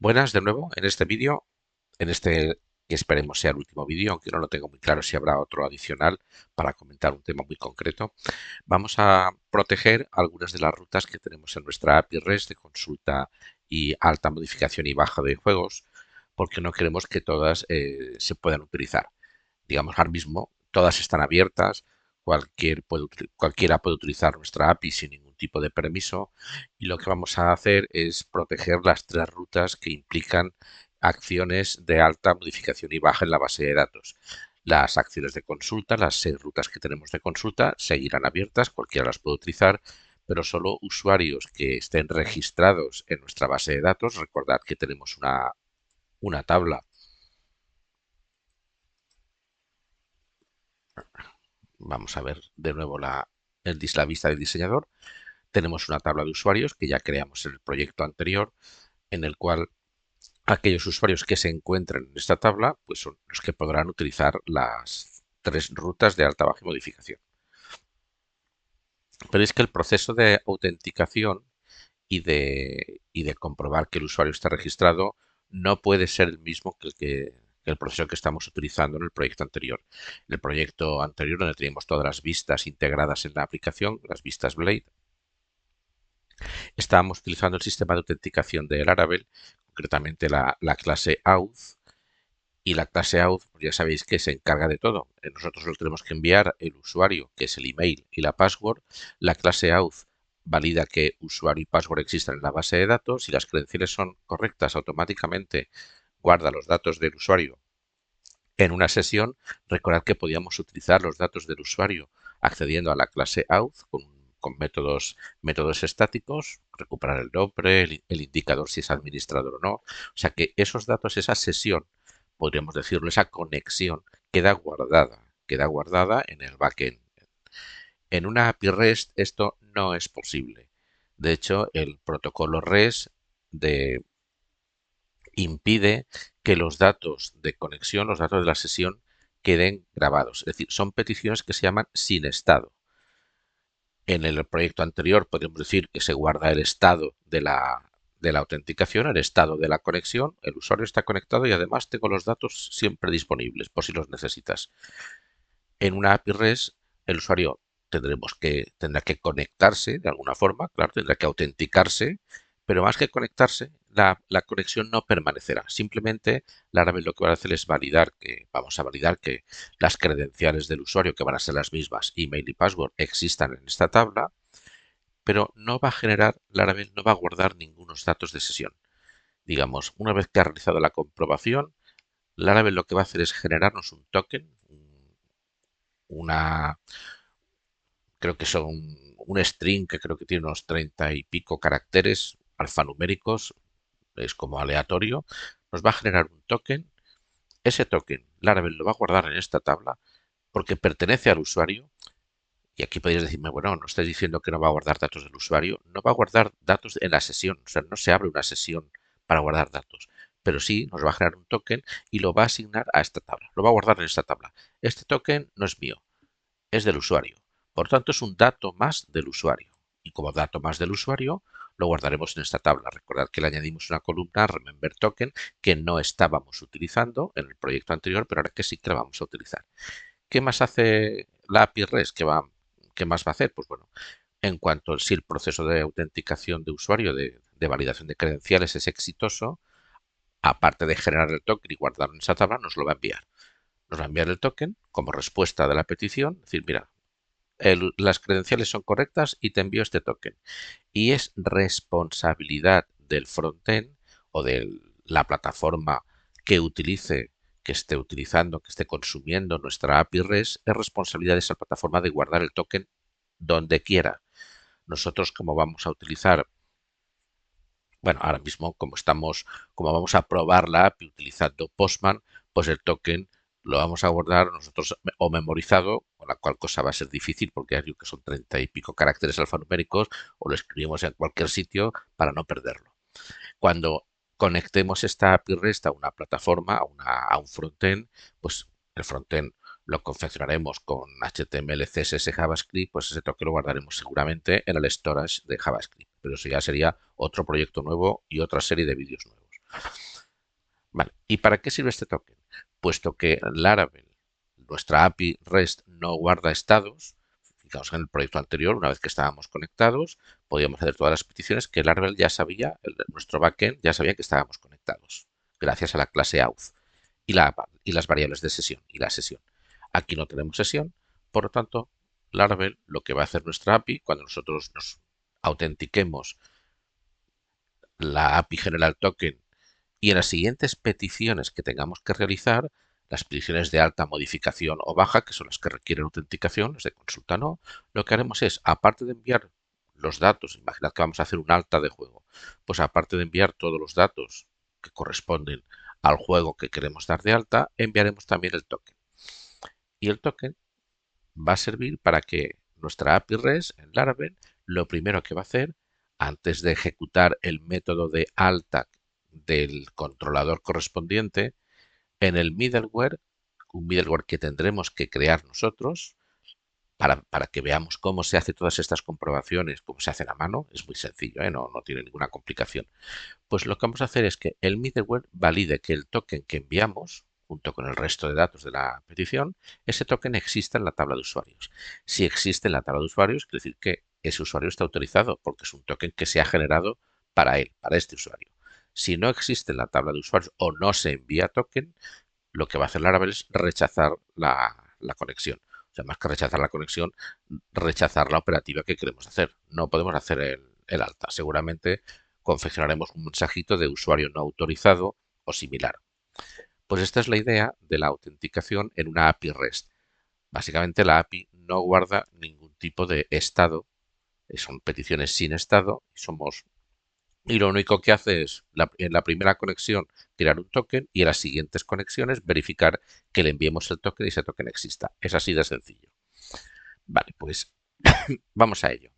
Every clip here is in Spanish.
Buenas de nuevo en este vídeo, en este que esperemos sea el último vídeo, aunque no lo tengo muy claro si habrá otro adicional para comentar un tema muy concreto. Vamos a proteger algunas de las rutas que tenemos en nuestra API REST de consulta y alta modificación y baja de juegos, porque no queremos que todas se puedan utilizar. Digamos, ahora mismo todas están abiertas, cualquiera puede utilizar nuestra API sin ningún tipo de permiso y lo que vamos a hacer es proteger las tres rutas que implican acciones de alta modificación y baja en la base de datos. Las acciones de consulta, las 6 rutas que tenemos de consulta, seguirán abiertas, cualquiera las puede utilizar, pero solo usuarios que estén registrados en nuestra base de datos. Recordad que tenemos una tabla. Vamos a ver de nuevo la vista del diseñador. Tenemos una tabla de usuarios que ya creamos en el proyecto anterior, en el cual aquellos usuarios que se encuentren en esta tabla pues son los que podrán utilizar las 3 rutas de alta, baja y modificación. Pero es que el proceso de autenticación y de comprobar que el usuario está registrado no puede ser el mismo que el proceso que estamos utilizando en el proyecto anterior. En el proyecto anterior, donde teníamos todas las vistas integradas en la aplicación, las vistas Blade, estábamos utilizando el sistema de autenticación de Laravel, concretamente la clase auth, y la clase auth, pues ya sabéis que se encarga de todo. Nosotros solo tenemos que enviar el usuario, que es el email y la password. La clase auth valida que usuario y password existan en la base de datos. Si las credenciales son correctas, automáticamente guarda los datos del usuario en una sesión. Recordad que podíamos utilizar los datos del usuario accediendo a la clase auth con métodos estáticos, recuperar el nombre, el indicador si es administrador o no. O sea que esos datos, esa sesión, podríamos decirlo, esa conexión queda guardada en el backend. En una API REST esto no es posible. De hecho, el protocolo REST de, impide que los datos de conexión, los datos de la sesión, queden grabados. Es decir, son peticiones que se llaman sin estado. En el proyecto anterior podemos decir que se guarda el estado de la autenticación, el estado de la conexión, el usuario está conectado y además tengo los datos siempre disponibles por si los necesitas. En una API REST el usuario tendrá que conectarse de alguna forma, claro, tendrá que autenticarse, pero más que conectarse, la conexión no permanecerá. Simplemente Laravel lo que va a hacer es vamos a validar que las credenciales del usuario, que van a ser las mismas, email y password, existan en esta tabla, pero no va a generar, Laravel no va a guardar ningunos datos de sesión. Digamos, una vez que ha realizado la comprobación, Laravel lo que va a hacer es generarnos un token, una, creo que son un string que creo que tiene unos 30 y pico caracteres alfanuméricos, es como aleatorio, nos va a generar un token. Ese token Laravel lo va a guardar en esta tabla porque pertenece al usuario. Y aquí podéis decirme, bueno, no estáis diciendo que no va a guardar datos del usuario, no va a guardar datos en la sesión, o sea, no se abre una sesión para guardar datos, pero sí nos va a generar un token y lo va a asignar a esta tabla, lo va a guardar en esta tabla. Este token no es mío, es del usuario. Por tanto, es un dato más del usuario. Y como dato más del usuario, lo guardaremos en esta tabla. Recordad que le añadimos una columna Remember Token que no estábamos utilizando en el proyecto anterior, pero ahora que sí que la vamos a utilizar. ¿Qué más hace la API REST? ¿Qué más va a hacer? Pues bueno, en cuanto si el proceso de autenticación de usuario, de validación de credenciales es exitoso, aparte de generar el token y guardarlo en esa tabla, nos lo va a enviar. Nos va a enviar el token como respuesta de la petición, es decir, mira, las credenciales son correctas y te envío este token. Y es responsabilidad del frontend o de la plataforma que utilice, que esté utilizando, que esté consumiendo nuestra API REST, es responsabilidad de esa plataforma de guardar el token donde quiera. Nosotros, como vamos a utilizar, bueno, ahora mismo, como vamos a probar la API utilizando Postman, pues el token lo vamos a guardar nosotros o memorizado, con la cual cosa va a ser difícil porque ya digo que son 30 y pico caracteres alfanuméricos, o lo escribimos en cualquier sitio para no perderlo. Cuando conectemos esta API REST a una plataforma, a un frontend, pues el frontend lo confeccionaremos con HTML, CSS, JavaScript, pues ese toque lo guardaremos seguramente en el storage de JavaScript. Pero eso ya sería otro proyecto nuevo y otra serie de vídeos nuevos. Vale. ¿Y para qué sirve este token? Puesto que Laravel, nuestra API REST, no guarda estados. Fijaos, en el proyecto anterior, una vez que estábamos conectados, podíamos hacer todas las peticiones que Laravel ya sabía, nuestro backend ya sabía que estábamos conectados, gracias a la clase auth y las variables de sesión y la sesión. Aquí no tenemos sesión, por lo tanto, Laravel lo que va a hacer nuestra API cuando nosotros nos autentiquemos la API General Token y en las siguientes peticiones que tengamos que realizar, las peticiones de alta, modificación o baja, que son las que requieren autenticación, las de consulta no, lo que haremos es, aparte de enviar los datos, imaginad que vamos a hacer un alta de juego, pues aparte de enviar todos los datos que corresponden al juego que queremos dar de alta, enviaremos también el token. Y el token va a servir para que nuestra API REST en Laravel lo primero que va a hacer antes de ejecutar el método de alta del controlador correspondiente en el middleware, un middleware que tendremos que crear nosotros para que veamos cómo se hace todas estas comprobaciones, cómo se hacen a mano, es muy sencillo, no tiene ninguna complicación. Pues lo que vamos a hacer es que el middleware valide que el token que enviamos, junto con el resto de datos de la petición, ese token exista en la tabla de usuarios. Si existe en la tabla de usuarios, quiere decir que ese usuario está autorizado porque es un token que se ha generado para él, para este usuario. Si no existe en la tabla de usuarios o no se envía token, lo que va a hacer Laravel es rechazar la conexión. O sea, más que rechazar la conexión, rechazar la operativa que queremos hacer. No podemos hacer el alta. Seguramente confeccionaremos un mensajito de usuario no autorizado o similar. Pues esta es la idea de la autenticación en una API REST. Básicamente la API no guarda ningún tipo de estado, son peticiones sin estado, y lo único que hace es en la primera conexión tirar un token y en las siguientes conexiones verificar que le enviemos el token y ese token exista. Es así de sencillo. Vale, pues vamos a ello.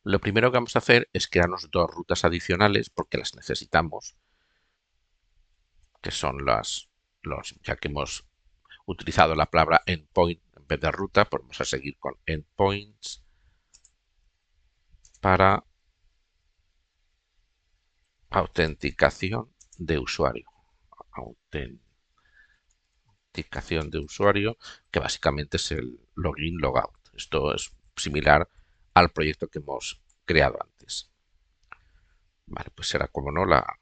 Lo primero que vamos a hacer es crearnos dos rutas adicionales porque las necesitamos, que son ya que hemos utilizado la palabra endpoint en vez de ruta, pues vamos a seguir con endpoints para autenticación de usuario. Autenticación de usuario, que básicamente es el login logout. Esto es similar al proyecto que hemos creado antes. Vale, pues será como no la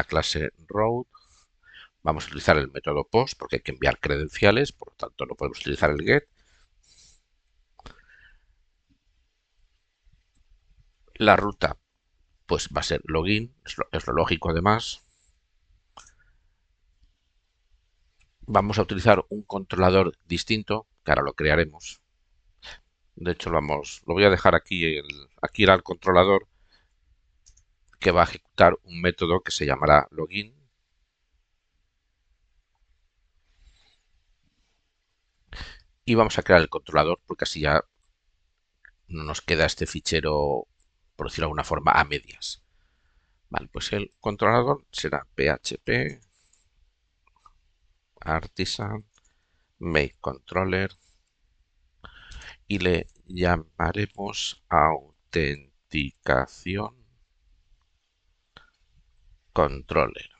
clase route. Vamos a utilizar el método post porque hay que enviar credenciales, por lo tanto no podemos utilizar el get. La ruta pues va a ser login, es lo lógico además. Vamos a utilizar un controlador distinto, que ahora lo crearemos. De hecho, lo voy a dejar aquí, aquí irá el controlador que va a ejecutar un método que se llamará login. Y vamos a crear el controlador porque así ya no nos queda este fichero, por decirlo de alguna forma, a medias. Vale, pues el controlador será php artisan make controller y le llamaremos autenticación controller.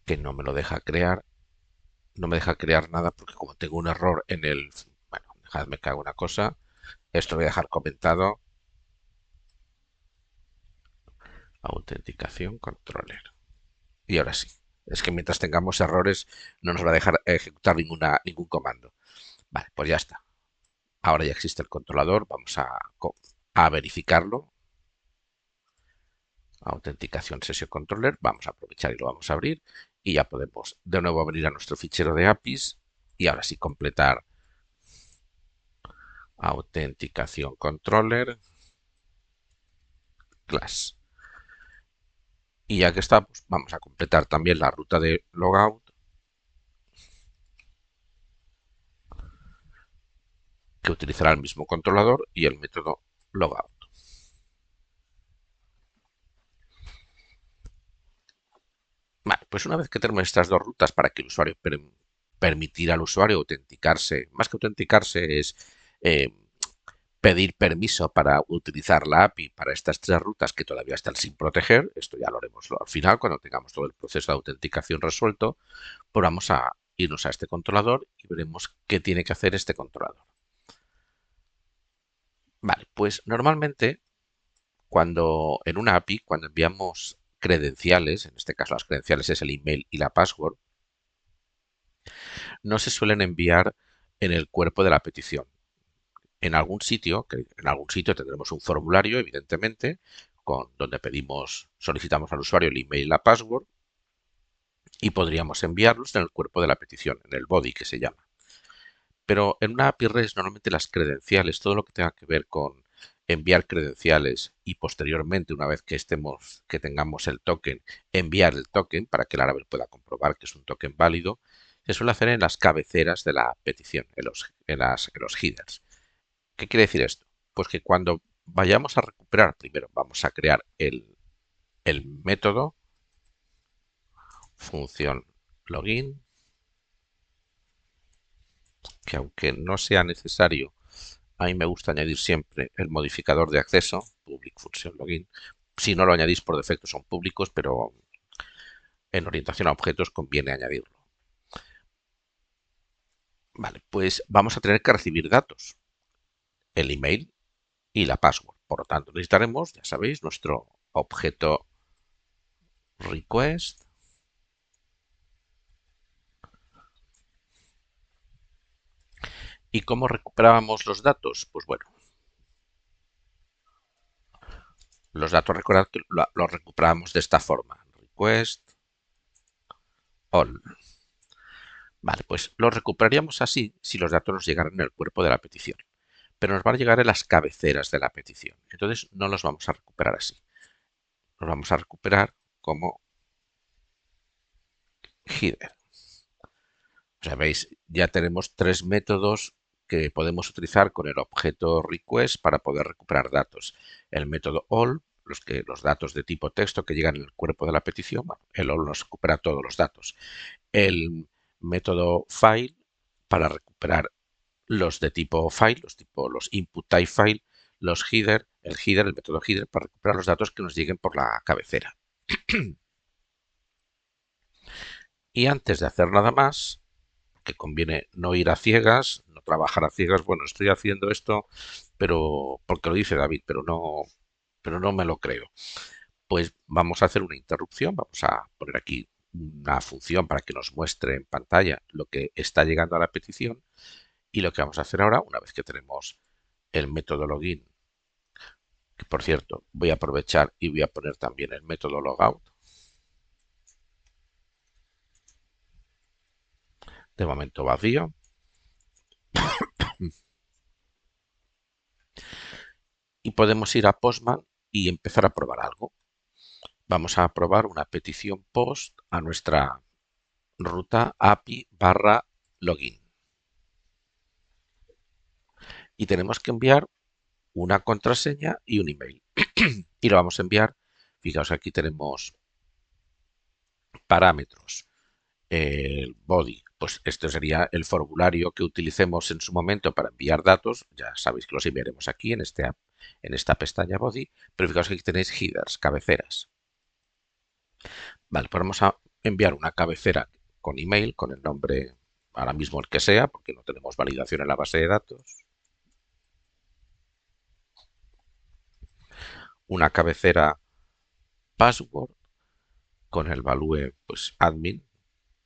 Que no me lo deja crear, no me deja crear nada porque como tengo un error en el... Bueno, dejadme que haga una cosa. Esto lo voy a dejar comentado. Autenticación controller. Y ahora sí. Es que mientras tengamos errores no nos va a dejar ejecutar ningún comando. Vale, pues ya está. Ahora ya existe el controlador. Vamos a verificarlo. Autenticación Session Controller. Vamos a aprovechar y lo vamos a abrir. Y ya podemos de nuevo abrir a nuestro fichero de APIs. Y ahora sí completar autenticación controller class. Y ya que estamos, vamos a completar también la ruta de logout que utilizará el mismo controlador y el método logout. Vale, pues una vez que tenemos estas dos rutas para que el usuario permitir al usuario autenticarse. Más que autenticarse es eh, pedir permiso para utilizar la API para estas tres rutas que todavía están sin proteger. Esto ya lo haremos al final, cuando tengamos todo el proceso de autenticación resuelto, pues vamos a irnos a este controlador y veremos qué tiene que hacer este controlador. Vale, pues normalmente cuando en una API, cuando enviamos credenciales, en este caso las credenciales es el email y la password, no se suelen enviar en el cuerpo de la petición. En algún sitio, que en algún sitio tendremos un formulario, evidentemente, donde solicitamos al usuario el email y la password y podríamos enviarlos en el cuerpo de la petición, en el body que se llama. Pero en una API REST normalmente las credenciales, todo lo que tenga que ver con enviar credenciales y posteriormente, una vez que tengamos el token, enviar el token para que el Laravel pueda comprobar que es un token válido, se suele hacer en las cabeceras de la petición, en los headers. ¿Qué quiere decir esto? Pues que cuando vayamos a recuperar, primero vamos a crear el método función login, que aunque no sea necesario, a mí me gusta añadir siempre el modificador de acceso, public function login. Si no lo añadís por defecto son públicos, pero en orientación a objetos conviene añadirlo. Vale, pues vamos a tener que recibir datos, el email y la password. Por lo tanto, necesitaremos, ya sabéis, nuestro objeto request. ¿Y cómo recuperábamos los datos? Pues bueno, los datos recordad que los recuperábamos de esta forma. Request all. Vale, pues los recuperaríamos así si los datos nos llegaran en el cuerpo de la petición. Pero nos van a llegar en las cabeceras de la petición. Entonces no los vamos a recuperar así. Los vamos a recuperar como header. O sea, veis, ya tenemos tres métodos que podemos utilizar con el objeto request para poder recuperar datos. El método all, los datos de tipo texto que llegan en el cuerpo de la petición, bueno, el all nos recupera todos los datos. El método file para recuperar los de tipo file, los input type file, los el método header para recuperar los datos que nos lleguen por la cabecera. Y antes de hacer nada más, que conviene no ir a ciegas, no trabajar a ciegas. Bueno, estoy haciendo esto, pero porque lo dice David, pero no me lo creo. Pues vamos a hacer una interrupción, vamos a poner aquí una función para que nos muestre en pantalla lo que está llegando a la petición y lo que vamos a hacer ahora, una vez que tenemos el método login, que por cierto voy a aprovechar y voy a poner también el método logout, de momento vacío, y podemos ir a Postman y empezar a probar algo. Vamos a probar una petición post a nuestra ruta API barra login. Y tenemos que enviar una contraseña y un email. Y lo vamos a enviar, fijaos, aquí tenemos parámetros. El body, pues esto sería el formulario que utilicemos en su momento para enviar datos. Ya sabéis que los enviaremos aquí en esta pestaña body, pero fijaos que aquí tenéis headers, cabeceras. Vale, pues vamos a enviar una cabecera con email, con el nombre ahora mismo el que sea, porque no tenemos validación en la base de datos. Una cabecera password con el value pues admin.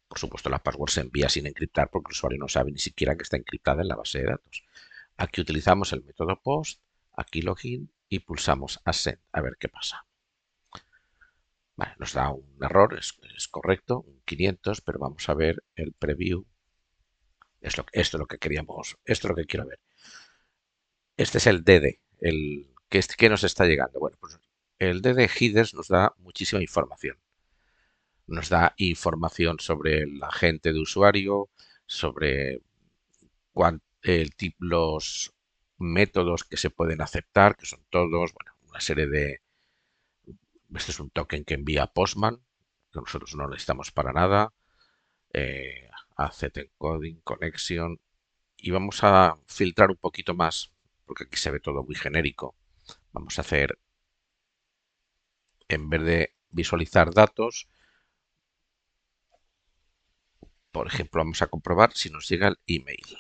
Por supuesto, la password se envía sin encriptar porque el usuario no sabe ni siquiera que está encriptada en la base de datos. Aquí utilizamos el método post, aquí login y pulsamos ascend a ver qué pasa. Vale, nos da un error, es correcto, un 500, pero vamos a ver el preview. Esto es lo que queríamos, esto es lo que quiero ver. Este es el DD, que nos está llegando. Bueno, pues el DD headers nos da muchísima información. Nos da información sobre el agente de usuario, sobre los métodos que se pueden aceptar, que son todos, bueno, una serie de... Este es un token que envía Postman, que nosotros no necesitamos para nada. Accept encoding, connection, y vamos a filtrar un poquito más, porque aquí se ve todo muy genérico. Vamos a hacer, en vez de visualizar datos, por ejemplo, vamos a comprobar si nos llega el email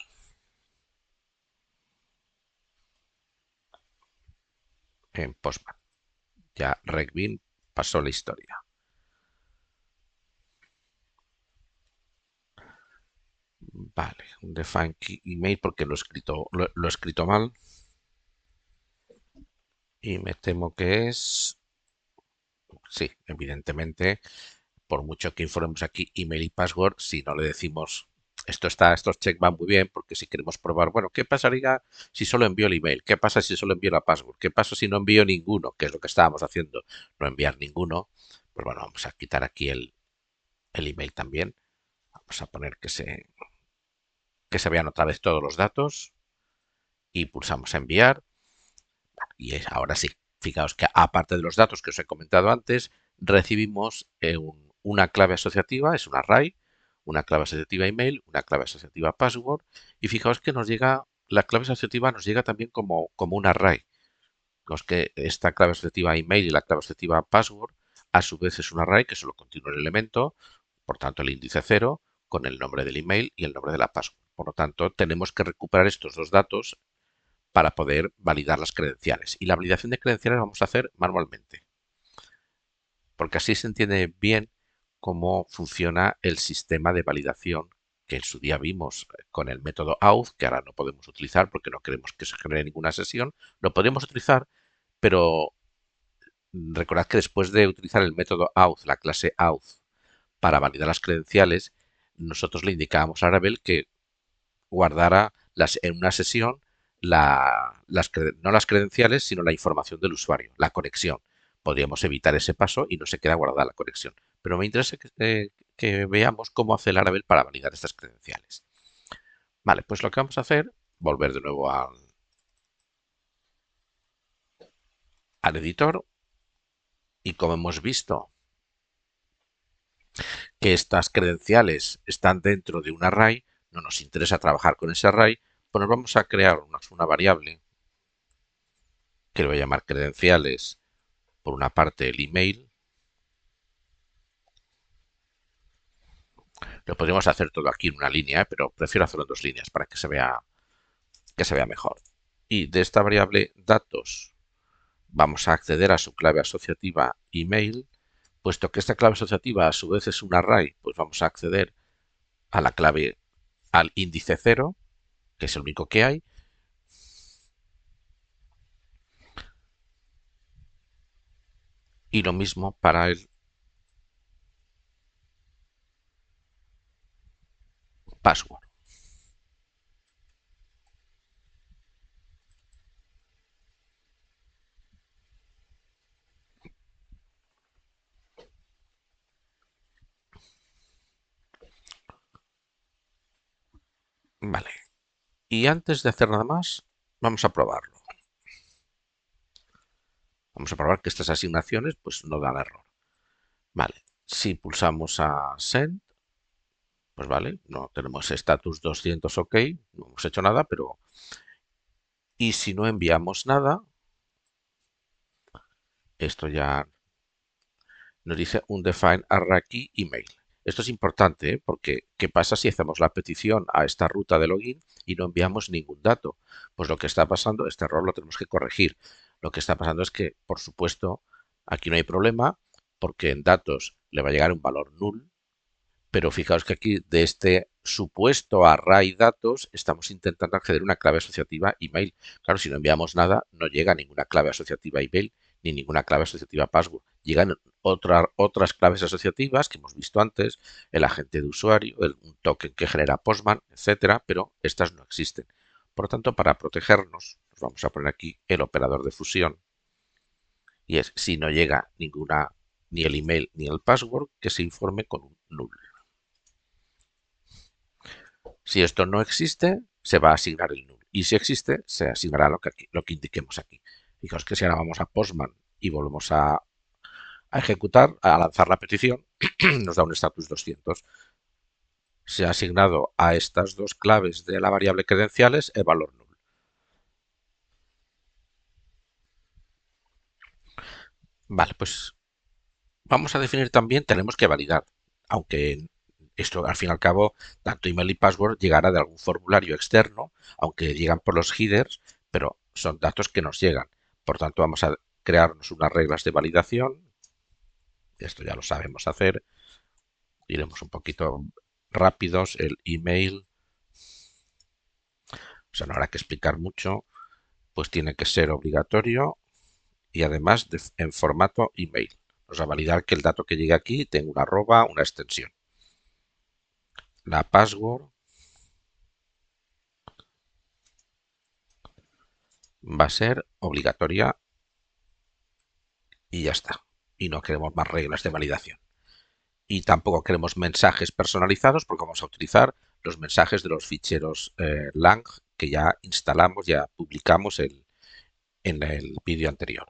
en Postman. Ya Regbin pasó la historia. Vale, un define key email porque lo he escrito mal y me temo que es, sí, evidentemente, por mucho que informemos aquí email y password, si no le decimos estos checks van muy bien porque si queremos probar, bueno, ¿qué pasaría si solo envío el email? ¿Qué pasa si solo envío la password? ¿Qué pasa si no envío ninguno? Que es lo que estábamos haciendo, no enviar ninguno. Pues bueno, vamos a quitar aquí el email también. Vamos a poner que se vean otra vez todos los datos y pulsamos enviar. Y ahora sí, fijaos que aparte de los datos que os he comentado antes, recibimos una clave asociativa, es un array, una clave asociativa email, una clave asociativa password, y fijaos que nos llega, la clave asociativa nos llega también como un array. Fijaos que esta clave asociativa email y la clave asociativa password a su vez es un array que solo contiene un elemento, por tanto el índice 0 con el nombre del email y el nombre de la password. Por lo tanto, tenemos que recuperar estos dos datos para poder validar las credenciales. Y la validación de credenciales vamos a hacer manualmente, porque así se entiende bien cómo funciona el sistema de validación que en su día vimos con el método auth, que ahora no podemos utilizar porque no queremos que se genere ninguna sesión. Lo podríamos utilizar, pero recordad que después de utilizar el método auth, la clase auth, para validar las credenciales, nosotros le indicábamos a Laravel que guardara en una sesión no las credenciales, sino la información del usuario, la conexión. Podríamos evitar ese paso y no se queda guardada la conexión. Pero me interesa que veamos cómo hace Laravel para validar estas credenciales. Vale, pues lo que vamos a hacer, volver de nuevo al editor y como hemos visto que estas credenciales están dentro de un array, no nos interesa trabajar con ese array, pues nos vamos a crear una variable que le voy a llamar credenciales, por una parte el email. Lo podríamos hacer todo aquí en una línea, pero prefiero hacerlo en dos líneas para que se vea mejor. Y de esta variable datos vamos a acceder a su clave asociativa email. Puesto que esta clave asociativa a su vez es un array, pues vamos a acceder a la clave, al índice 0, que es el único que hay. Y lo mismo para el password. Vale. Y antes de hacer nada más, vamos a probarlo. Vamos a probar que estas asignaciones pues no dan error. Vale. Si pulsamos a send, pues vale, no tenemos status 200 ok, no hemos hecho nada, pero... Y si no enviamos nada, esto ya nos dice un define array key email. Esto es importante, ¿eh? Porque ¿qué pasa si hacemos la petición a esta ruta de login y no enviamos ningún dato? Pues lo que está pasando, este error lo tenemos que corregir. Lo que está pasando es que, por supuesto, aquí no hay problema porque en datos le va a llegar un valor null, pero fijaos que aquí de este supuesto array datos estamos intentando acceder a una clave asociativa email. Claro, si no enviamos nada, no llega ninguna clave asociativa email ni ninguna clave asociativa password. Llegan otras claves asociativas que hemos visto antes, el agente de usuario, un token que genera Postman, etcétera, pero estas no existen. Por lo tanto, para protegernos, nos vamos a poner aquí el operador de fusión y es si no llega ni el email ni el password, que se informe con un null. Si esto no existe, se va a asignar el null. Y si existe, se asignará lo que indiquemos aquí. Fijaos que si ahora vamos a Postman y volvemos a ejecutar, a lanzar la petición, nos da un status 200. se ha asignado a estas dos claves de la variable credenciales el valor null. Vale, pues vamos a definir también, tenemos que validar, aunque esto al fin y al cabo, tanto email y password llegará de algún formulario externo, aunque llegan por los headers, pero son datos que nos llegan. Por tanto, vamos a crearnos unas reglas de validación. Esto ya lo sabemos hacer. Iremos un poquito rápidos. El email, o sea, no habrá que explicar mucho, pues tiene que ser obligatorio y además en formato email. Vamos a validar que el dato que llegue aquí tenga una arroba, una extensión. La password va a ser obligatoria y ya está. Y no queremos más reglas de validación. Y tampoco queremos mensajes personalizados porque vamos a utilizar los mensajes de los ficheros lang que ya instalamos, ya publicamos en el vídeo anterior.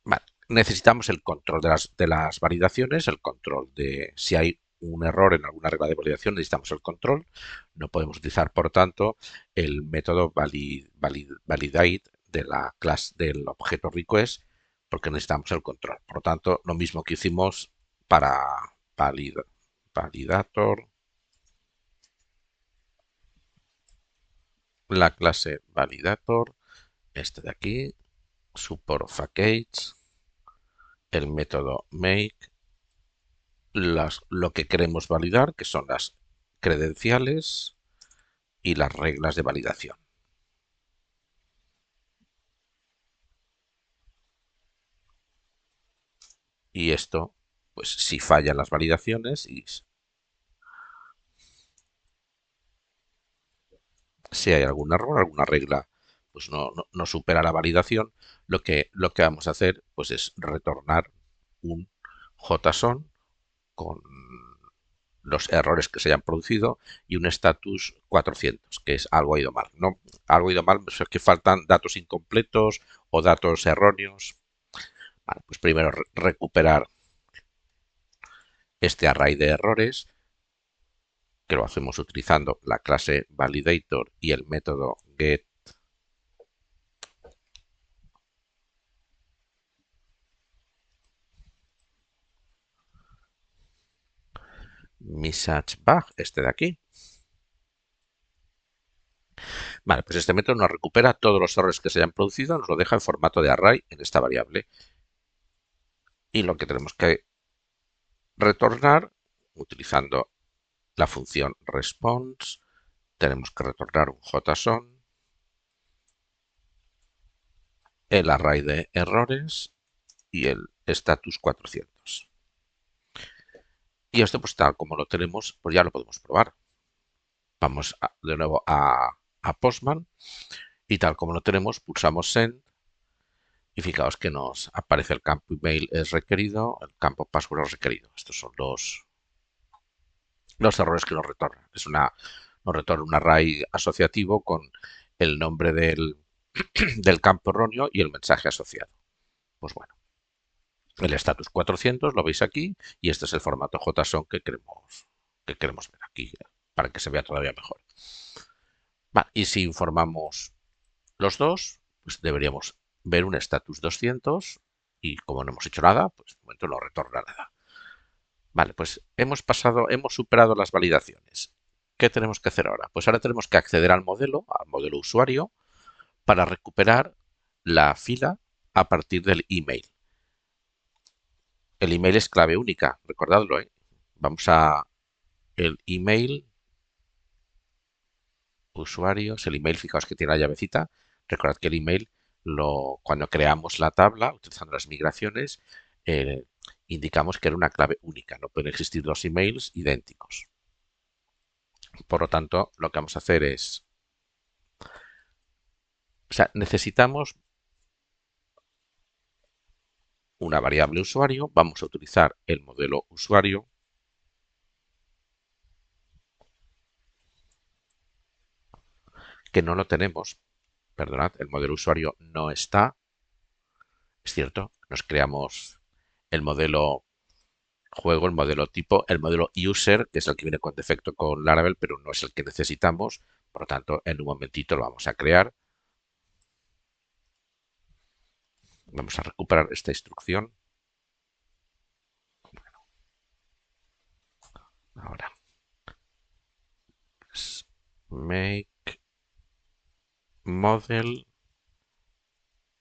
Vale. Necesitamos el control de las validaciones, el control de si hay un error en alguna regla de validación, necesitamos el control. No podemos utilizar, por tanto, el método validate de la clase del objeto request porque necesitamos el control. Por lo tanto, lo mismo que hicimos para validator, la clase validator, este de aquí, support package, el método make, lo que queremos validar, que son las credenciales y las reglas de validación. Y esto, pues si fallan las validaciones y si hay algún error, alguna regla pues no supera la validación, lo que vamos a hacer pues es retornar un JSON con los errores que se hayan producido y un status 400, que es algo ha ido mal. ¿No? Algo ha ido mal, pues es que faltan datos incompletos o datos erróneos. Vale, pues primero recuperar este array de errores, que lo hacemos utilizando la clase validator y el método get message bug, este de aquí. Vale, pues este método nos recupera todos los errores que se hayan producido, nos lo deja en formato de array en esta variable. Y lo que tenemos que retornar, utilizando la función response, tenemos que retornar un JSON, el array de errores y el status 400. Y esto, pues tal como lo tenemos, pues ya lo podemos probar. Vamos de nuevo a Postman y tal como lo tenemos, pulsamos Send y fijaos que nos aparece el campo email es requerido, el campo password es requerido. Estos son los errores que nos retorna. Nos retorna un array asociativo con el nombre del campo erróneo y el mensaje asociado. Pues bueno, el status 400 lo veis aquí y este es el formato JSON que queremos ver aquí para que se vea todavía mejor. Vale, y si informamos los dos, pues deberíamos ver un status 200 y como no hemos hecho nada, pues de momento no retorna nada. Vale, pues hemos superado las validaciones. ¿Qué tenemos que hacer ahora? Pues ahora tenemos que acceder al modelo usuario, para recuperar la fila a partir del email. El email es clave única, recordadlo, ¿eh? Vamos a el email usuarios, el email, fijaos que tiene la llavecita. Recordad que el email, cuando creamos la tabla, utilizando las migraciones, eh, indicamos que era una clave única. No pueden existir dos emails idénticos. Por lo tanto, lo que vamos a hacer es, o sea, necesitamos una variable usuario. Vamos a utilizar el modelo usuario, que no lo tenemos. Perdonad, el modelo usuario no está. Es cierto, nos creamos el modelo juego el modelo tipo, el modelo user, que es el que viene con defecto con Laravel, pero no es el que necesitamos. Por lo tanto, en un momentito lo vamos a crear. Vamos a recuperar esta instrucción. Ahora, pues, make model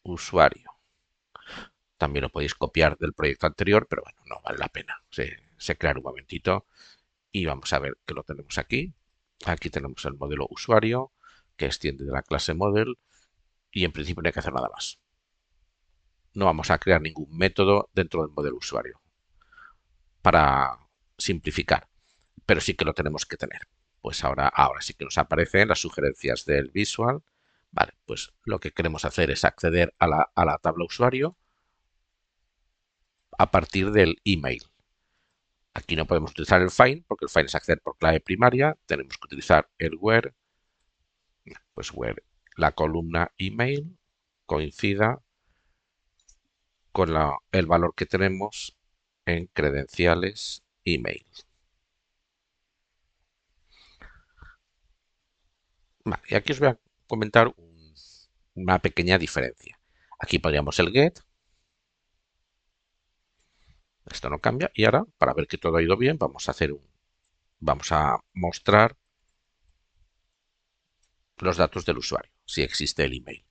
usuario. También lo podéis copiar del proyecto anterior, pero bueno, no vale la pena. Se crea en un momentito y vamos a ver que lo tenemos aquí. Aquí tenemos el modelo usuario que extiende de la clase model y en principio no hay que hacer nada más. No vamos a crear ningún método dentro del modelo usuario para simplificar, pero sí que lo tenemos que tener. Pues ahora sí que nos aparecen las sugerencias del visual. Vale, pues lo que queremos hacer es acceder a la tabla usuario a partir del email. Aquí no podemos utilizar el find porque el find es acceder por clave primaria. Tenemos que utilizar el where, pues where la columna email coincida con el valor que tenemos en credenciales email. Vale, y aquí os voy a comentar una pequeña diferencia. Aquí pondríamos el get, esto no cambia, y ahora, para ver que todo ha ido bien, vamos a mostrar los datos del usuario, si existe el email.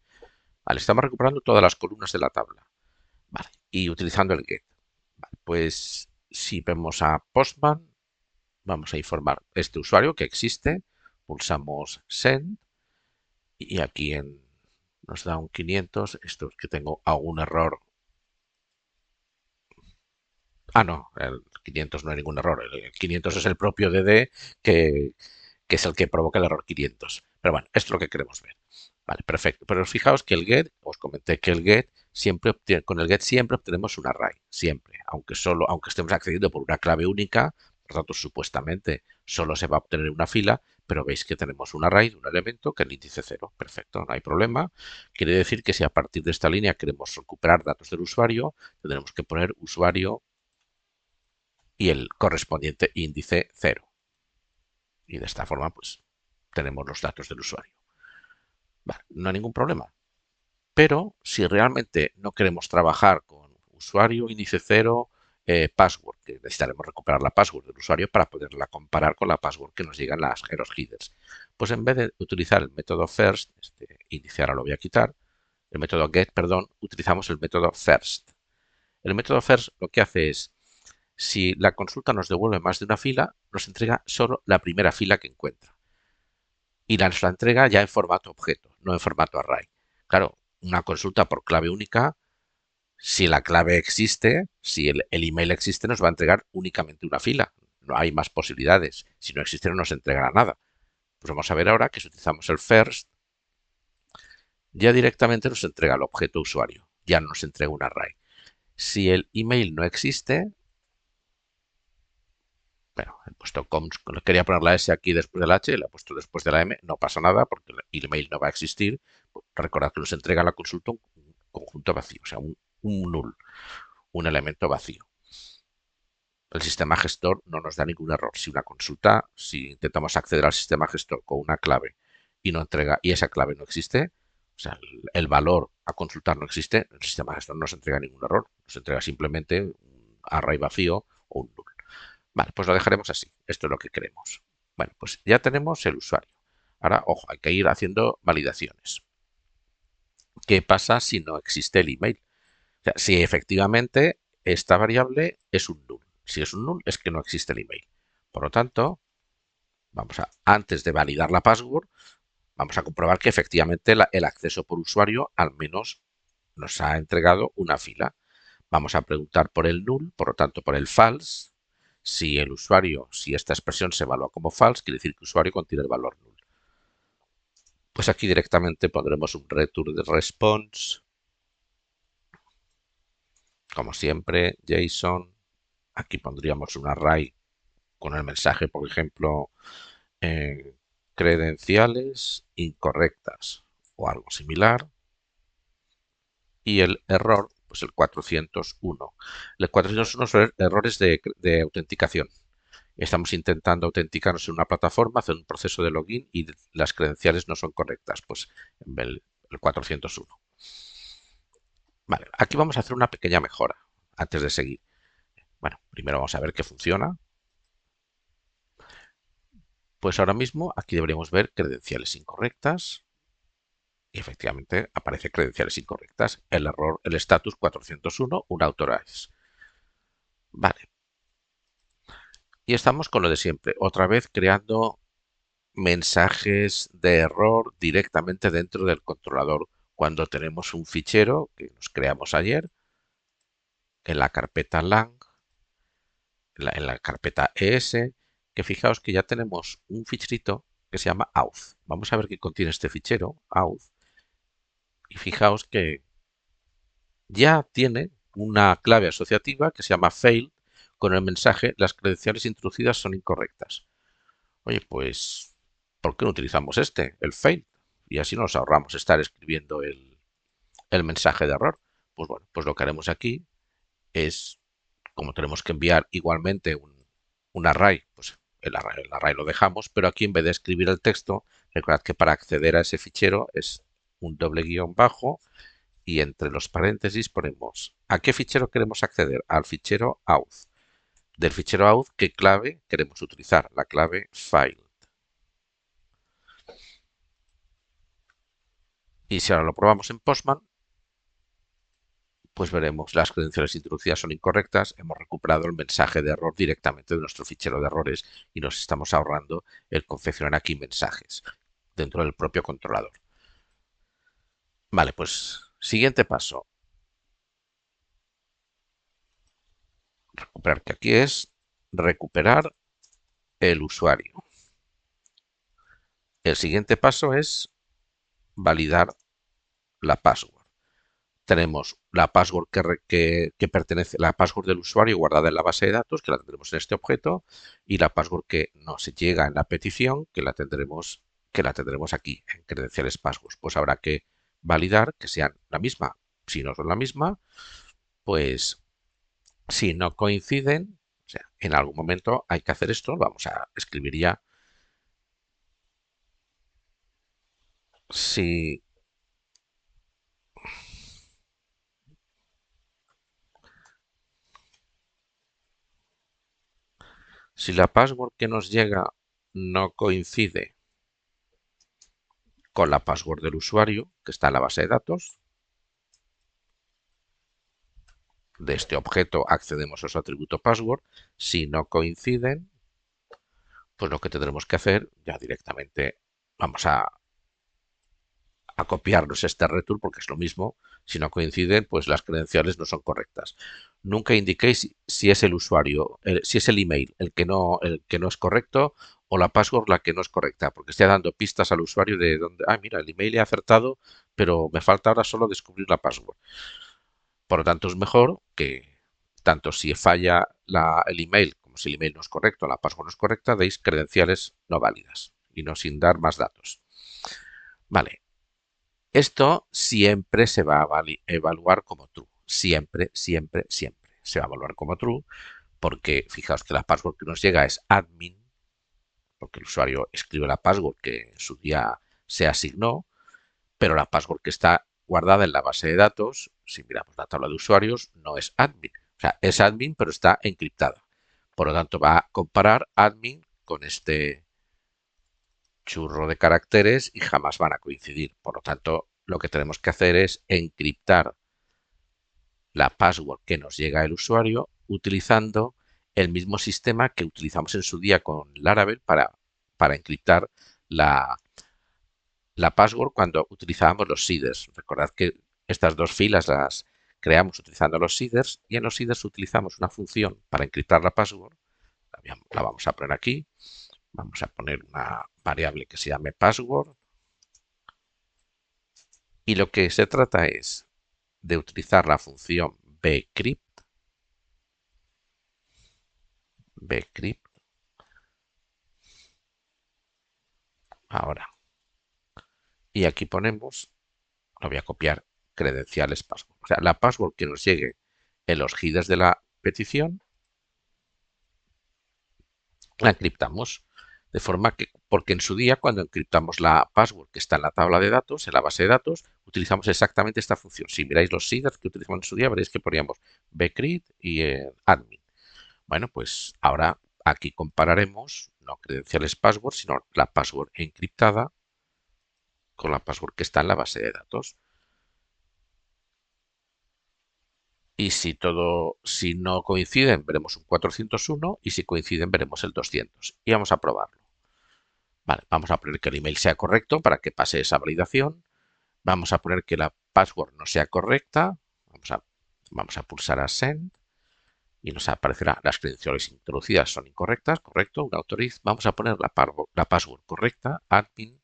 Vale, estamos recuperando todas las columnas de la tabla. Vale, y utilizando el get. Vale, pues si vemos a Postman, vamos a informar este usuario que existe, pulsamos send y aquí nos da un 500. Esto es que tengo algún error. Ah, no, el 500 no hay ningún error. El 500 es el propio DD que, que es el que provoca el error 500. Pero bueno, esto es lo que queremos ver. Vale, perfecto. Pero fijaos que el get, os comenté que el get con el get siempre obtenemos un array, siempre, aunque estemos accediendo por una clave única, por tanto, supuestamente solo se va a obtener una fila, pero veis que tenemos un array de un elemento que es el índice 0. Perfecto, no hay problema. Quiere decir que si a partir de esta línea queremos recuperar datos del usuario, tendremos que poner usuario y el correspondiente índice 0. Y de esta forma, pues, tenemos los datos del usuario. Vale, no hay ningún problema. Pero si realmente no queremos trabajar con usuario, índice 0, password, que necesitaremos recuperar la password del usuario para poderla comparar con la password que nos llegan las error headers. Pues en vez de utilizar el método first, este índice ahora lo voy a quitar, el método get, perdón, utilizamos el método first. El método first lo que hace es, si la consulta nos devuelve más de una fila, nos entrega solo la primera fila que encuentra. Y nos la entrega ya en formato objeto, no en formato array. Claro, una consulta por clave única, si la clave existe, si el email existe, nos va a entregar únicamente una fila. No hay más posibilidades. Si no existe, no nos entregará nada. Pues vamos a ver ahora que si utilizamos el first, ya directamente nos entrega el objeto usuario. Ya no nos entrega un array. Si el email no existe, bueno, he puesto quería poner la S aquí después del H, la he puesto después de la M, no pasa nada porque el email no va a existir. Recordad que nos entrega la consulta un conjunto vacío, o sea, un null, un elemento vacío. El sistema gestor no nos da ningún error. Si intentamos acceder al sistema gestor con una clave y no entrega, y esa clave no existe, o sea, el valor a consultar no existe, el sistema gestor no nos entrega ningún error, nos entrega simplemente un array vacío o un null. Vale, pues lo dejaremos así. Esto es lo que queremos. Bueno, pues ya tenemos el usuario. Ahora, ojo, hay que ir haciendo validaciones. ¿Qué pasa si no existe el email? O sea, si efectivamente esta variable es un null. Si es un null, es que no existe el email. Por lo tanto, antes de validar la password, vamos a comprobar que efectivamente el acceso por usuario al menos nos ha entregado una fila. Vamos a preguntar por el null, por lo tanto por el false. Si esta expresión se evalúa como false, quiere decir que el usuario contiene el valor null. Pues aquí directamente pondremos un return de response, como siempre, JSON. Aquí pondríamos un array con el mensaje, por ejemplo, credenciales incorrectas o algo similar. Y el error, Pues el 401. El 401 son errores de autenticación. Estamos intentando autenticarnos en una plataforma, hacer un proceso de login y las credenciales no son correctas. Pues el 401. Vale, aquí vamos a hacer una pequeña mejora antes de seguir. Bueno, primero vamos a ver que funciona. Pues ahora mismo aquí deberíamos ver credenciales incorrectas y efectivamente aparece credenciales incorrectas. El error, el status 401, unauthorized. Vale, y estamos con lo de siempre, otra vez creando mensajes de error directamente dentro del controlador cuando tenemos un fichero que nos creamos ayer en la carpeta lang, en la carpeta ES, que fijaos que ya tenemos un ficherito que se llama auth. Vamos a ver qué contiene este fichero, auth, y fijaos que ya tiene una clave asociativa que se llama fail con el mensaje las credenciales introducidas son incorrectas. Oye, pues, ¿por qué no utilizamos el fail? Y así nos ahorramos estar escribiendo el mensaje de error. Pues bueno, pues lo que haremos aquí es, como tenemos que enviar igualmente un array, pues el array lo dejamos, pero aquí en vez de escribir el texto, recordad que para acceder a ese fichero es un doble guión bajo y entre los paréntesis ponemos ¿a qué fichero queremos acceder? Al fichero auth. Del fichero auth, ¿qué clave queremos utilizar? La clave file. Y si ahora lo probamos en Postman, pues veremos las credenciales introducidas son incorrectas, hemos recuperado el mensaje de error directamente de nuestro fichero de errores y nos estamos ahorrando el confeccionar aquí mensajes dentro del propio controlador. Vale, pues siguiente paso. Recuperar, que aquí es recuperar el usuario. El siguiente paso es validar la password. Tenemos la password que pertenece, la password del usuario guardada en la base de datos, que la tendremos en este objeto, y la password que nos llega en la petición, que la tendremos aquí, en credenciales passwords. Pues habrá que validar que sean la misma. Si no son la misma, pues si no coinciden, o sea, en algún momento hay que hacer esto, vamos a escribir ya. Si, si la password que nos llega no coincide con la password del usuario que está en la base de datos, de este objeto accedemos a su atributo password. Si no coinciden, pues lo que tendremos que hacer ya directamente, vamos a copiarnos este return porque es lo mismo. Si no coinciden, pues las credenciales no son correctas. Nunca indiquéis si es el usuario, si es el email el que no es correcto o la password la que no es correcta, porque está dando pistas al usuario de dónde, mira, el email he acertado, pero me falta ahora solo descubrir la password. Por lo tanto, es mejor que tanto si falla el email como si el email no es correcto, la password no es correcta, deis credenciales no válidas y no sin dar más datos. Vale, esto siempre se va a evaluar como true. Siempre, siempre, siempre. Se va a evaluar como true porque fijaos que la password que nos llega es admin, porque el usuario escribe la password que en su día se asignó, pero la password que está guardada en la base de datos, si miramos la tabla de usuarios, no es admin. O sea, es admin, pero está encriptada. Por lo tanto, va a comparar admin con este churro de caracteres y jamás van a coincidir. Por lo tanto, lo que tenemos que hacer es encriptar la password que nos llega el usuario utilizando el mismo sistema que utilizamos en su día con Laravel para encriptar la password cuando utilizábamos los seeders. Recordad que estas dos filas las creamos utilizando los seeders y en los seeders utilizamos una función para encriptar la password. La vamos a poner aquí. Vamos a poner una variable que se llame password. Y lo que se trata es de utilizar la función bcrypt. Bcrypt. Ahora. Y aquí ponemos, lo voy a copiar credenciales password. O sea, la password que nos llegue en los headers de la petición la encriptamos. De forma que, porque en su día, cuando encriptamos la password que está en la tabla de datos, en la base de datos, utilizamos exactamente esta función. Si miráis los seeders que utilizamos en su día, veréis que poníamos bcrypt y admin. Bueno, pues ahora aquí compararemos no credenciales password, sino la password encriptada con la password que está en la base de datos. Y si no coinciden, veremos un 401 y si coinciden, veremos el 200. Y vamos a probarlo. Vale, vamos a poner que el email sea correcto para que pase esa validación. Vamos a poner que la password no sea correcta. Vamos a pulsar a send y nos aparecerá las credenciales introducidas son incorrectas, correcto, un autoriz. Vamos a poner la password correcta, admin.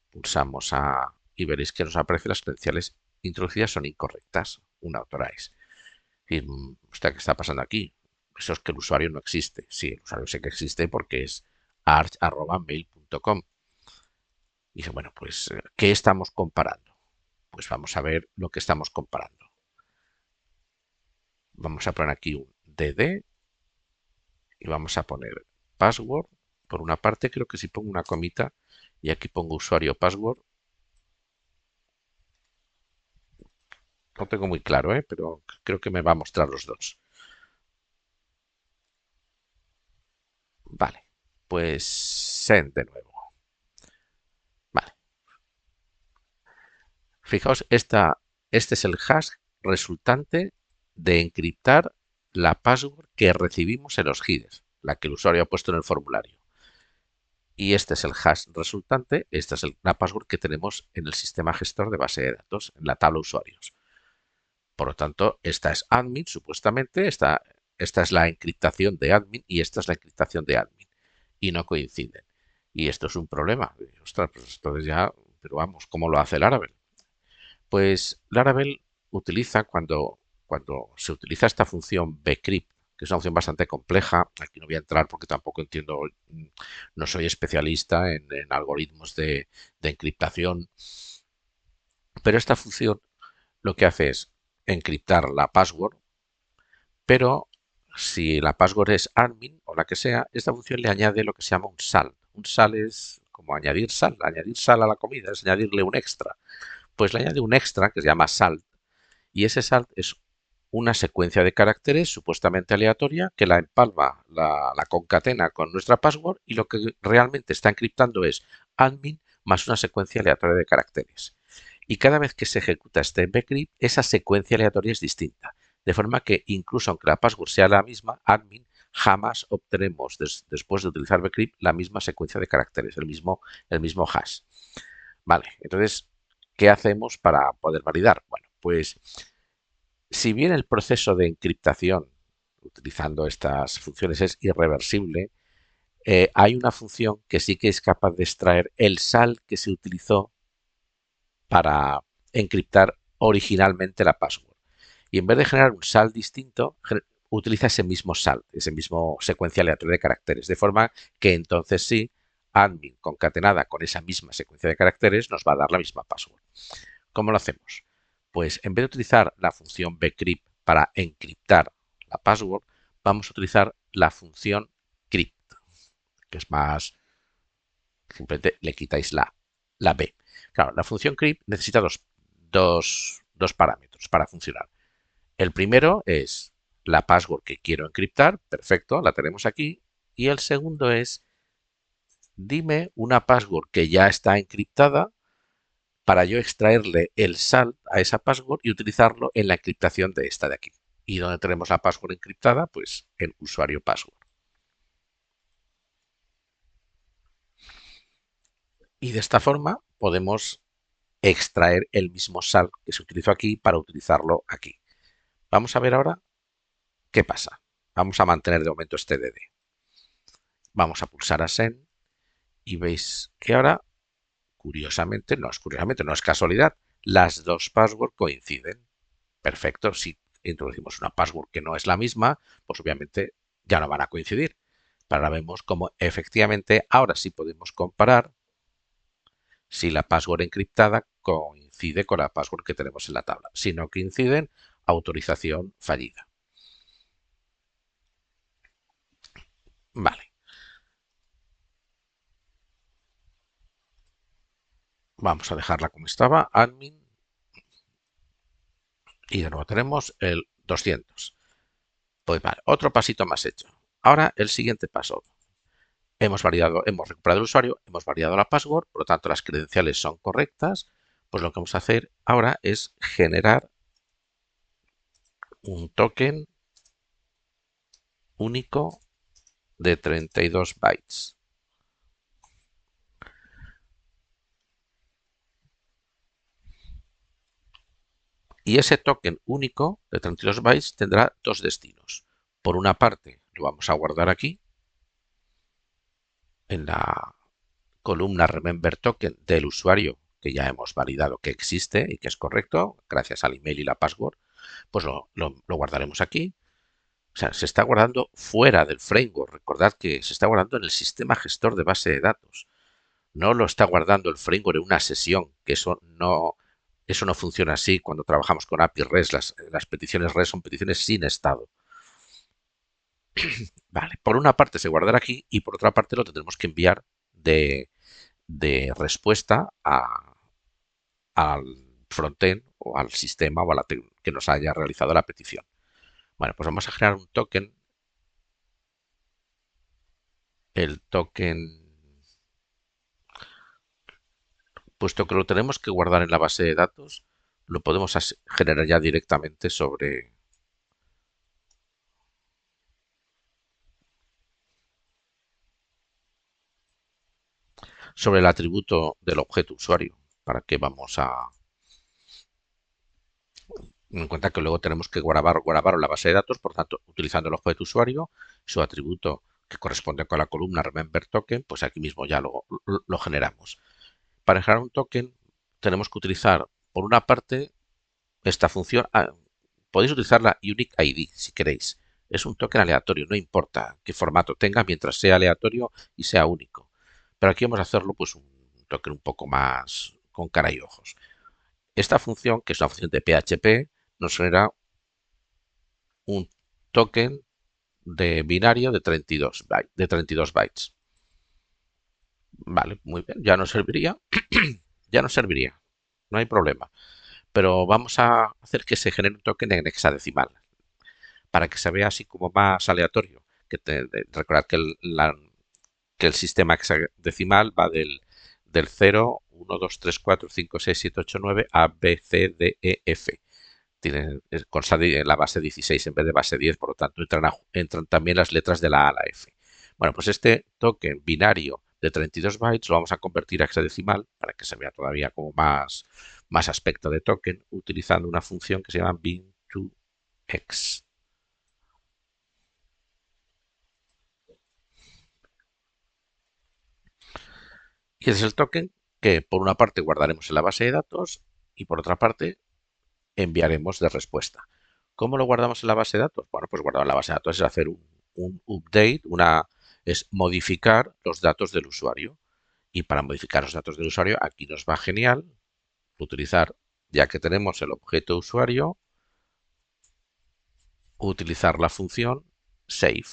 Pulsamos y veréis que nos aparecen las credenciales introducidas son incorrectas, un authorize. Y, ¿qué está pasando aquí? Eso es que el usuario no existe. Sí, el usuario sé que existe porque es arch@mail.com. Y dice, bueno, pues, ¿qué estamos comparando? Pues vamos a ver lo que estamos comparando. Vamos a poner aquí un dd y vamos a poner password. Por una parte, creo que si pongo una comita y aquí pongo usuario password, no tengo muy claro, pero creo que me va a mostrar los dos. Vale, pues send de nuevo. Vale, fijaos, este es el hash resultante de encriptar la password que recibimos en los headers, la que el usuario ha puesto en el formulario. Y este es el hash resultante, esta es la password que tenemos en el sistema gestor de base de datos, en la tabla usuarios. Por lo tanto, esta es admin, supuestamente, esta es la encriptación de admin y esta es la encriptación de admin. Y no coinciden. Y esto es un problema. Ostras, pues entonces ya, pero vamos, ¿cómo lo hace Laravel? Pues Laravel utiliza cuando se utiliza esta función bcrypt, que es una función bastante compleja. Aquí no voy a entrar porque tampoco entiendo, no soy especialista en algoritmos de encriptación. Pero esta función lo que hace es encriptar la password, pero si la password es admin o la que sea, esta función le añade lo que se llama un sal. Un sal es como añadir sal a la comida, es añadirle un extra. Pues le añade un extra que se llama salt y ese salt es una secuencia de caracteres supuestamente aleatoria que la empalma, la concatena con nuestra password y lo que realmente está encriptando es admin más una secuencia aleatoria de caracteres. Y cada vez que se ejecuta este bcrypt, esa secuencia aleatoria es distinta. De forma que incluso aunque la password sea la misma, admin, jamás obtenemos después de utilizar bcrypt la misma secuencia de caracteres, el mismo hash. Vale, entonces, ¿qué hacemos para poder validar? Bueno, pues si bien el proceso de encriptación utilizando estas funciones es irreversible, hay una función que sí que es capaz de extraer el sal que se utilizó para encriptar originalmente la password. Y en vez de generar un sal distinto, utiliza ese mismo sal, ese mismo secuencia aleatoria de caracteres, de forma que entonces sí, admin concatenada con esa misma secuencia de caracteres nos va a dar la misma password. ¿Cómo lo hacemos? Pues en vez de utilizar la función bcrypt para encriptar la password, vamos a utilizar la función crypt, que es más, simplemente le quitáis la B. Claro, la función crypt necesita dos parámetros para funcionar. El primero es la password que quiero encriptar, perfecto, la tenemos aquí. Y el segundo es, dime una password que ya está encriptada para yo extraerle el salt a esa password y utilizarlo en la encriptación de esta de aquí. ¿Y dónde tenemos la password encriptada? Pues en usuario password. Y de esta forma podemos extraer el mismo salt que se utilizó aquí para utilizarlo aquí. Vamos a ver ahora qué pasa. Vamos a mantener de momento este DD. Vamos a pulsar a send y veis que ahora, curiosamente, no es casualidad, las dos passwords coinciden. Perfecto, si introducimos una password que no es la misma, pues obviamente ya no van a coincidir. Pero ahora vemos cómo efectivamente ahora sí podemos comparar si la password encriptada coincide con la password que tenemos en la tabla. Si no coinciden, autorización fallida. Vale. Vamos a dejarla como estaba, admin, y de nuevo tenemos el 200. Pues vale, otro pasito más hecho. Ahora el siguiente paso. Hemos recuperado el usuario, hemos validado la password, por lo tanto las credenciales son correctas. Pues lo que vamos a hacer ahora es generar un token único de 32 bytes. Y ese token único de 32 bytes tendrá dos destinos. Por una parte, lo vamos a guardar aquí, en la columna Remember Token del usuario que ya hemos validado que existe y que es correcto, gracias al email y la password, pues lo guardaremos aquí. O sea, se está guardando fuera del framework. Recordad que se está guardando en el sistema gestor de base de datos. No lo está guardando el framework en una sesión, que eso no funciona así cuando trabajamos con API REST. Las peticiones REST son peticiones sin estado. Vale, por una parte se guardará aquí y por otra parte lo tendremos que enviar de respuesta al frontend o al sistema o a que nos haya realizado la petición. Bueno, pues vamos a generar un token. El token, puesto que lo tenemos que guardar en la base de datos, lo podemos generar ya directamente sobre el atributo del objeto usuario. ¿Para qué vamos a...? En cuenta que luego tenemos que grabar la base de datos, por tanto, utilizando el objeto usuario, su atributo que corresponde con la columna Remember Token, pues aquí mismo ya lo generamos. Para generar un token tenemos que utilizar, por una parte, esta función. Podéis utilizar la Unique ID si queréis. Es un token aleatorio, no importa qué formato tenga mientras sea aleatorio y sea único. Pero aquí vamos a hacerlo pues un token un poco más con cara y ojos. Esta función, que es una función de PHP, nos genera un token de binario de 32 bytes. Vale, muy bien, ya nos serviría. Ya nos serviría, no hay problema. Pero vamos a hacer que se genere un token en hexadecimal, para que se vea así como más aleatorio. Recordad que el sistema hexadecimal va del 0, 1, 2, 3, 4, 5, 6, 7, 8, 9 a B, C, D, E, F. Consta en la base 16 en vez de base 10, por lo tanto entran también las letras de la A a la F. Bueno, pues este token binario de 32 bytes lo vamos a convertir a hexadecimal para que se vea todavía como más aspecto de token, utilizando una función que se llama bin2hex. Y ese es el token que por una parte guardaremos en la base de datos y por otra parte enviaremos de respuesta. ¿Cómo lo guardamos en la base de datos? Bueno, pues guardar en la base de datos es hacer un update, es modificar los datos del usuario. Y para modificar los datos del usuario, aquí nos va genial utilizar, ya que tenemos el objeto usuario, utilizar la función save.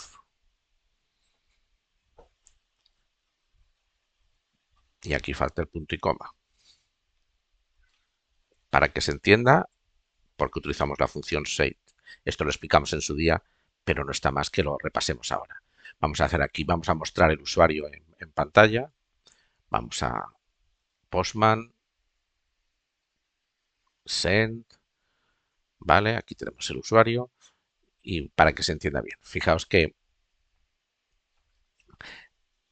Y aquí falta el punto y coma. Para que se entienda, porque utilizamos la función save. Esto lo explicamos en su día, pero no está más que lo repasemos ahora. Vamos a hacer aquí, vamos a mostrar el usuario en pantalla. Vamos a Postman, Send, ¿vale? Aquí tenemos el usuario y para que se entienda bien. Fijaos que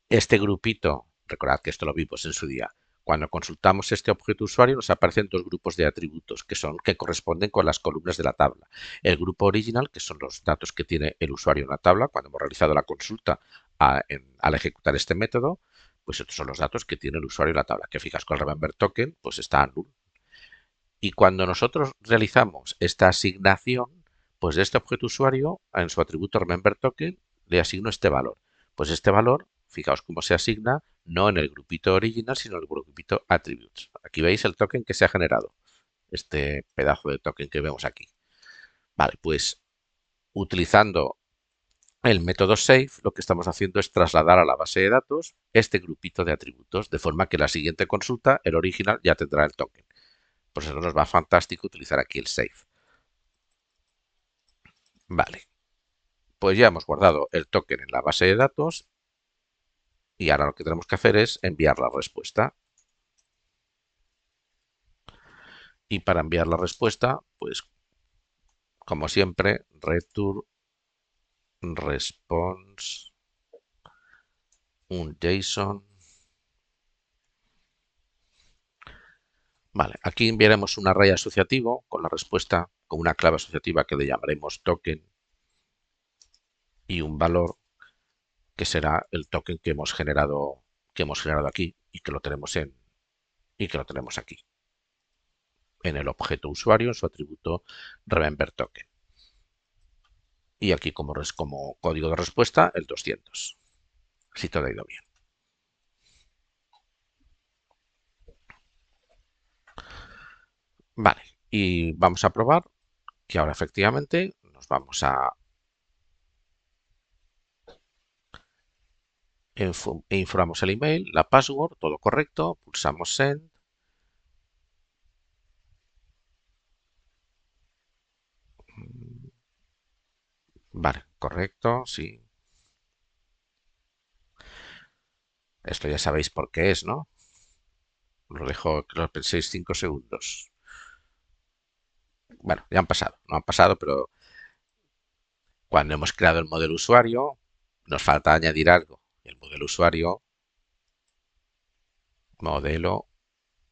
este grupito, recordad que esto lo vimos en su día, cuando consultamos este objeto usuario nos aparecen dos grupos de atributos que corresponden con las columnas de la tabla. El grupo original, que son los datos que tiene el usuario en la tabla cuando hemos realizado la consulta al ejecutar este método, pues estos son los datos que tiene el usuario en la tabla. Que fijas con el Remember Token, pues está null. Y cuando nosotros realizamos esta asignación, pues de este objeto usuario, en su atributo Remember Token, le asigno este valor. Pues este valor, fijaos cómo se asigna, no en el grupito original, sino en el grupito attributes. Aquí veis el token que se ha generado, este pedazo de token que vemos aquí. Vale, pues utilizando el método save, lo que estamos haciendo es trasladar a la base de datos este grupito de atributos, de forma que la siguiente consulta, el original, ya tendrá el token. Por eso nos va fantástico utilizar aquí el save. Vale, pues ya hemos guardado el token en la base de datos y ahora lo que tenemos que hacer es enviar la respuesta. Y para enviar la respuesta, pues como siempre, return response un JSON. Vale, aquí enviaremos un array asociativo con la respuesta, con una clave asociativa que le llamaremos token y un valor que será el token que hemos generado aquí y que lo tenemos aquí en el objeto usuario en su atributo remember token. Y aquí como código de respuesta el 200, si todo ha ido bien. Vale, y vamos a probar que ahora efectivamente nos vamos a informamos el email, la password, todo correcto, pulsamos send. Vale, correcto, sí. Esto ya sabéis por qué es, ¿no? Lo dejo que lo penséis 5 segundos. Bueno, ya han pasado, no han pasado, pero cuando hemos creado el modelo usuario, nos falta añadir algo. El modelo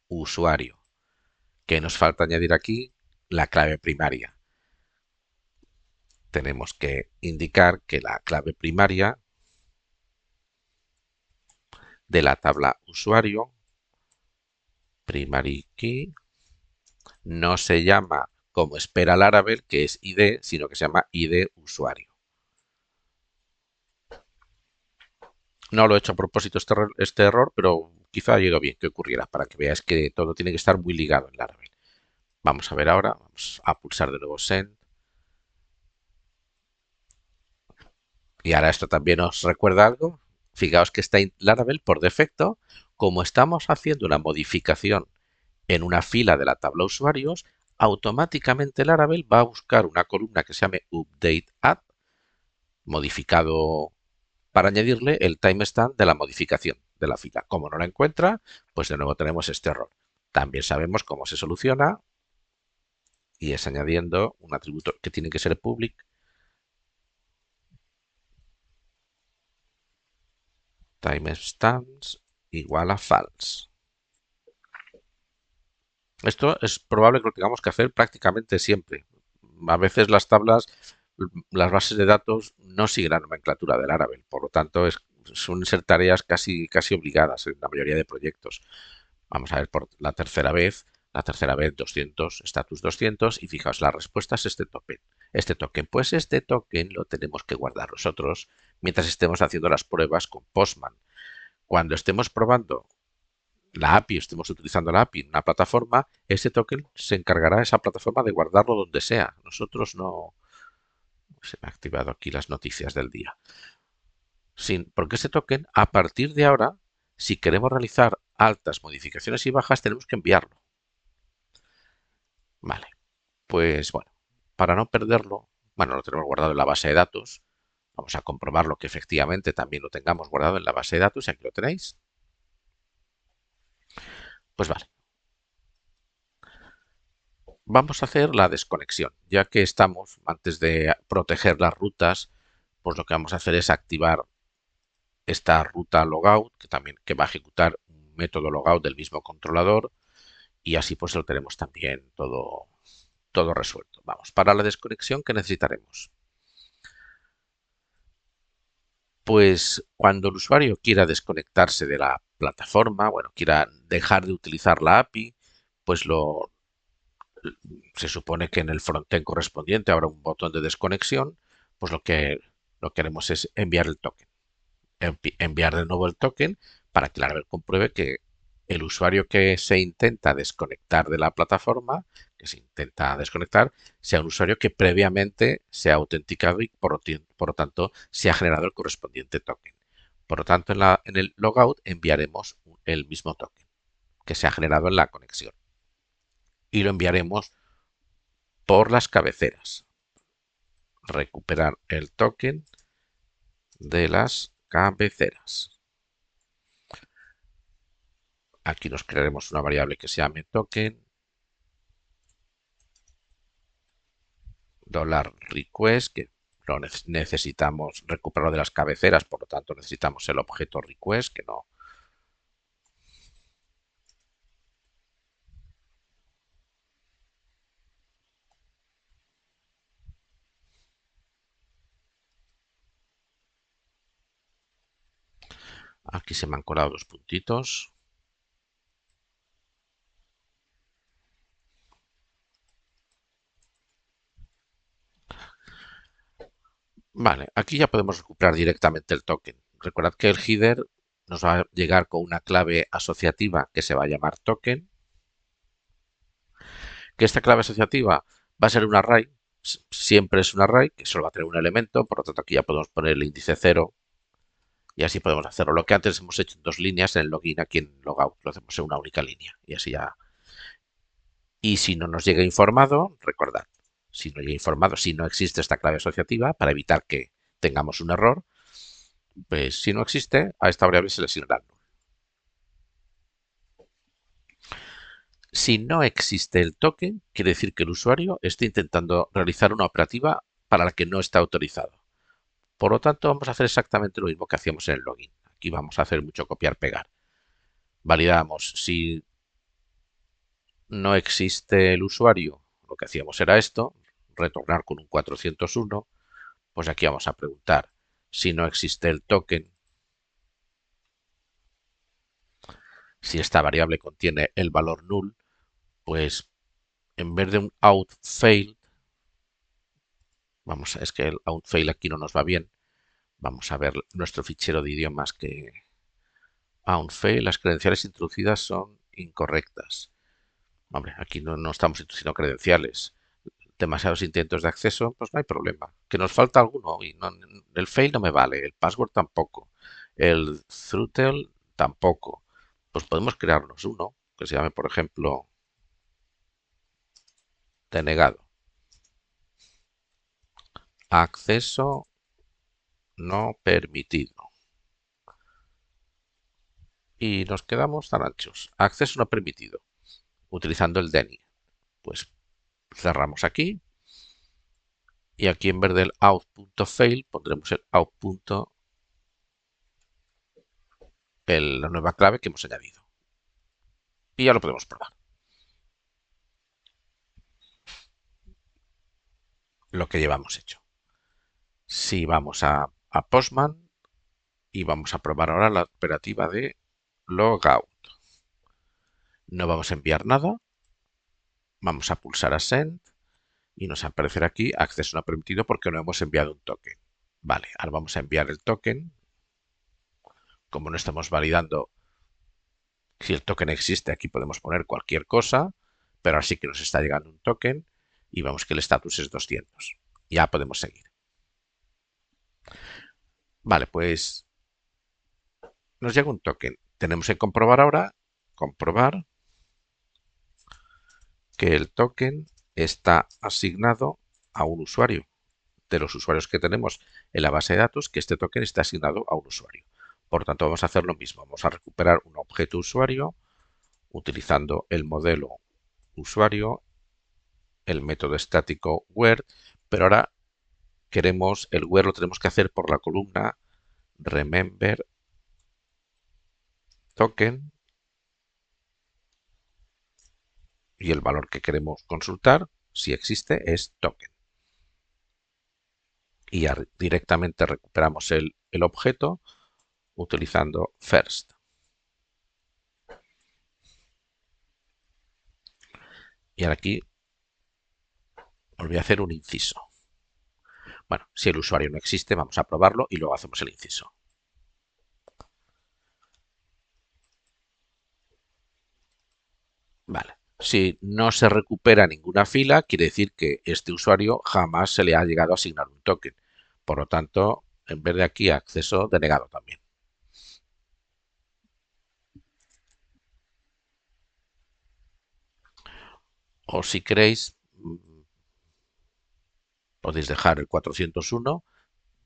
usuario. ¿Qué nos falta añadir aquí? La clave primaria. Tenemos que indicar que la clave primaria de la tabla usuario, primary key, no se llama como espera Laravel, que es ID, sino que se llama ID usuario. No lo he hecho a propósito este error, pero quizá ha ido bien que ocurriera para que veáis que todo tiene que estar muy ligado en Laravel. Vamos a ver ahora, vamos a pulsar de nuevo Send. Y ahora esto también os recuerda algo. Fijaos que está en Laravel por defecto. Como estamos haciendo una modificación en una fila de la tabla usuarios, automáticamente Laravel va a buscar una columna que se llame Update Add, modificado para añadirle el timestamp de la modificación de la fila. Como no la encuentra, pues de nuevo tenemos este error. También sabemos cómo se soluciona y es añadiendo un atributo que tiene que ser public timestamps igual a false. Esto es probable que lo tengamos que hacer prácticamente siempre. A veces las tablas, las bases de datos no siguen la nomenclatura del Laravel, por lo tanto suelen ser tareas casi obligadas en la mayoría de proyectos. Vamos a ver por la tercera vez 200, status 200 y fijaos, la respuesta es este token. Pues este token lo tenemos que guardar nosotros mientras estemos haciendo las pruebas con Postman. Cuando estemos probando la API, estemos utilizando la API en una plataforma, ese token se encargará esa plataforma de guardarlo donde sea. Nosotros no. Se me han activado aquí las noticias del día. Porque ese token, a partir de ahora, si queremos realizar altas modificaciones y bajas, tenemos que enviarlo. Vale, pues bueno, para no perderlo, bueno, lo tenemos guardado en la base de datos. Vamos a comprobarlo que efectivamente también lo tengamos guardado en la base de datos y aquí lo tenéis. Pues vale, vamos a hacer la desconexión, ya que estamos, antes de proteger las rutas, pues lo que vamos a hacer es activar esta ruta logout, que va a ejecutar un método logout del mismo controlador y así pues lo tenemos también todo resuelto. Vamos, para la desconexión, ¿qué necesitaremos? Pues cuando el usuario quiera desconectarse de la plataforma, bueno, quiera dejar de utilizar la API, pues se supone que en el frontend correspondiente habrá un botón de desconexión, pues lo que haremos es enviar el token. Enviar de nuevo el token para que la red compruebe que el usuario que se intenta desconectar de la plataforma, que se intenta desconectar, sea un usuario que previamente se ha autenticado y por lo tanto se ha generado el correspondiente token. Por lo tanto, en el logout enviaremos el mismo token que se ha generado en la conexión y lo enviaremos por las cabeceras. Recuperar el token de las cabeceras. Aquí nos crearemos una variable que se llame token $request, que lo necesitamos recuperarlo de las cabeceras, por lo tanto necesitamos el objeto request, que no. Aquí se me han colado los puntitos. Vale, aquí ya podemos recuperar directamente el token. Recordad que el header nos va a llegar con una clave asociativa que se va a llamar token, que esta clave asociativa va a ser un array, siempre es un array, que solo va a tener un elemento, por lo tanto aquí ya podemos poner el índice 0 y así podemos hacerlo. Lo que antes hemos hecho en dos líneas, en el login, aquí en logout, lo hacemos en una única línea y así ya. Y si no nos llega informado, recordad, si no llega informado, si no existe esta clave asociativa, para evitar que tengamos un error, pues si no existe, a esta variable se le asignará null. Si no existe el token, quiere decir que el usuario está intentando realizar una operativa para la que no está autorizado. Por lo tanto, vamos a hacer exactamente lo mismo que hacíamos en el login. Aquí vamos a hacer mucho copiar-pegar. Validamos si no existe el usuario. Lo que hacíamos era esto, retornar con un 401. Pues aquí vamos a preguntar si no existe el token, si esta variable contiene el valor null, pues en vez de un out fail, es que el out fail aquí no nos va bien. Vamos a ver nuestro fichero de idiomas que out fail, las credenciales introducidas son incorrectas. Hombre, aquí no estamos introduciendo credenciales. Demasiados intentos de acceso, pues no hay problema. Que nos falta alguno y el fail no me vale, el password tampoco, el throttle tampoco. Pues podemos crearnos uno que se llame, por ejemplo, denegado. Acceso no permitido. Y nos quedamos tan anchos. Acceso no permitido, utilizando el DENI. Pues cerramos aquí y aquí en vez del out.fail pondremos el out. La nueva clave que hemos añadido. Y ya lo podemos probar. Lo que llevamos hecho. Si vamos a Postman y vamos a probar ahora la operativa de logout. No vamos a enviar nada. Vamos a pulsar a Send y nos aparecerá aquí acceso no permitido porque no hemos enviado un token. Vale, ahora vamos a enviar el token. Como no estamos validando si el token existe, aquí podemos poner cualquier cosa, pero ahora sí que nos está llegando un token y vemos que el estatus es 200. Ya podemos seguir. Vale, pues nos llega un token. Tenemos que comprobar ahora, que el token está asignado a un usuario. De los usuarios que tenemos en la base de datos, que este token está asignado a un usuario. Por tanto, vamos a hacer lo mismo. Vamos a recuperar un objeto usuario utilizando el modelo usuario, el método estático where, pero ahora queremos, el where lo tenemos que hacer por la columna remember token y el valor que queremos consultar, si existe, es token. Y ya directamente recuperamos el objeto utilizando first. Y ahora aquí os voy a hacer un inciso. Bueno, si el usuario no existe, vamos a probarlo y luego hacemos el inciso. Vale. Si no se recupera ninguna fila, quiere decir que este usuario jamás se le ha llegado a asignar un token. Por lo tanto, en vez de aquí, acceso denegado también. O si queréis, podéis dejar el 401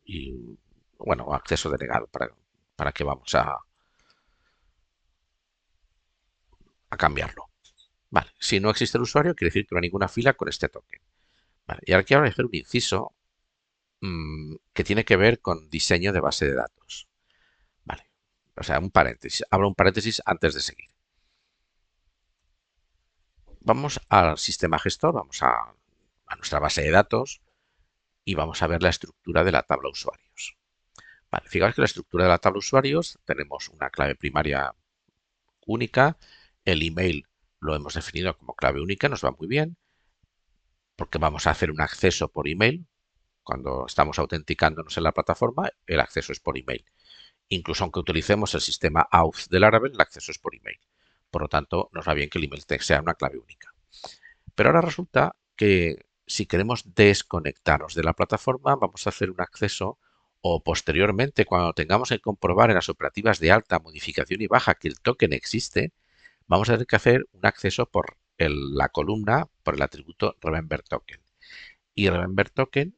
y, bueno, acceso denegado para que vamos a cambiarlo. Vale. Si no existe el usuario, quiere decir que no hay ninguna fila con este token. Vale. Y ahora quiero hacer un inciso que tiene que ver con diseño de base de datos. Vale. O sea, un paréntesis. Abro un paréntesis antes de seguir. Vamos al sistema gestor, vamos a nuestra base de datos y vamos a ver la estructura de la tabla usuarios. Vale, fijaos que la estructura de la tabla usuarios tenemos una clave primaria única, el email lo hemos definido como clave única, nos va muy bien, porque vamos a hacer un acceso por email. Cuando estamos autenticándonos en la plataforma, el acceso es por email. Incluso aunque utilicemos el sistema auth de Laravel, el acceso es por email. Por lo tanto, nos va bien que el email sea una clave única. Pero ahora resulta que si queremos desconectarnos de la plataforma, vamos a hacer un acceso o posteriormente, cuando tengamos que comprobar en las operativas de alta, modificación y baja que el token existe, vamos a tener que hacer un acceso por la columna, por el atributo Remember Token. Y Remember Token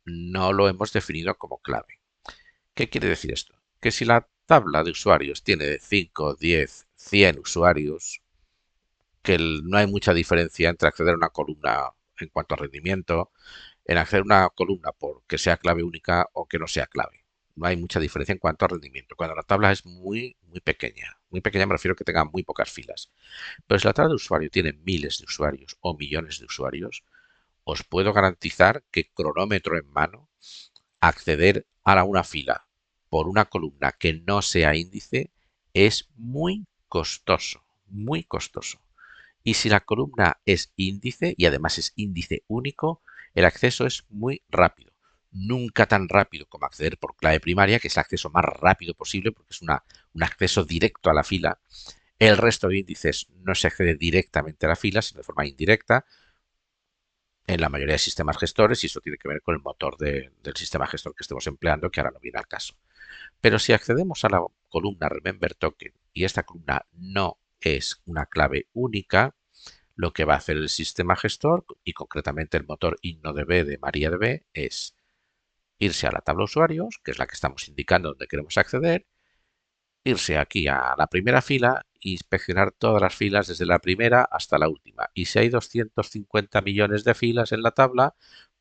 no lo hemos definido como clave. ¿Qué quiere decir esto? Que si la tabla de usuarios tiene 5, 10, 100 usuarios, que no hay mucha diferencia entre acceder a una columna en cuanto a rendimiento, en acceder a una columna porque sea clave única o que no sea clave. No hay mucha diferencia en cuanto a rendimiento. Cuando la tabla es muy pequeña me refiero a que tenga muy pocas filas. Pero si la tabla de usuario tiene miles de usuarios o millones de usuarios, os puedo garantizar que cronómetro en mano, acceder a una fila por una columna que no sea índice es muy costoso, muy costoso. Y si la columna es índice y además es índice único, el acceso es muy rápido. Nunca tan rápido como acceder por clave primaria, que es el acceso más rápido posible porque es un acceso directo a la fila. El resto de índices no se accede directamente a la fila, sino de forma indirecta en la mayoría de sistemas gestores y eso tiene que ver con el motor del sistema gestor que estemos empleando, que ahora no viene al caso. Pero si accedemos a la columna Remember Token y esta columna no es una clave única, lo que va a hacer el sistema gestor y concretamente el motor InnoDB de MariaDB es irse a la tabla usuarios, que es la que estamos indicando donde queremos acceder, irse aquí a la primera fila e inspeccionar todas las filas desde la primera hasta la última. Y si hay 250 millones de filas en la tabla,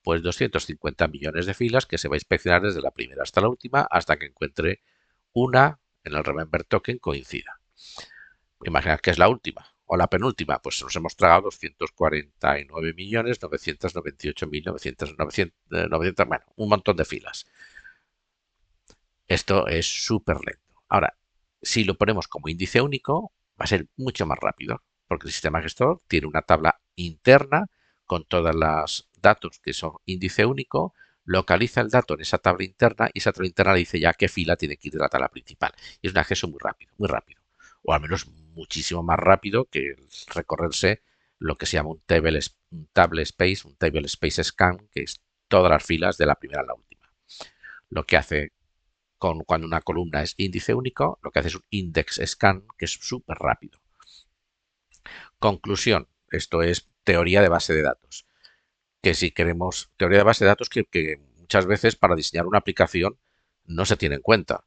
pues 250 millones de filas que se va a inspeccionar desde la primera hasta la última hasta que encuentre una en el Remember Token coincida. Imaginad que es la última o la penúltima, pues nos hemos tragado 249.998.900, bueno, un montón de filas. Esto es súper lento. Ahora, si lo ponemos como índice único, va a ser mucho más rápido, porque el sistema gestor tiene una tabla interna con todos los datos que son índice único, localiza el dato en esa tabla interna y esa tabla interna le dice ya qué fila tiene que ir de la tabla principal. Y es un acceso muy rápido, muy rápido. O al menos muchísimo más rápido que recorrerse lo que se llama un table space, un table space scan, que es todas las filas de la primera a la última. Lo que hace cuando una columna es índice único, lo que hace es un index scan, que es súper rápido. Conclusión, esto es teoría de base de datos. Que si queremos teoría de base de datos que muchas veces para diseñar una aplicación no se tiene en cuenta.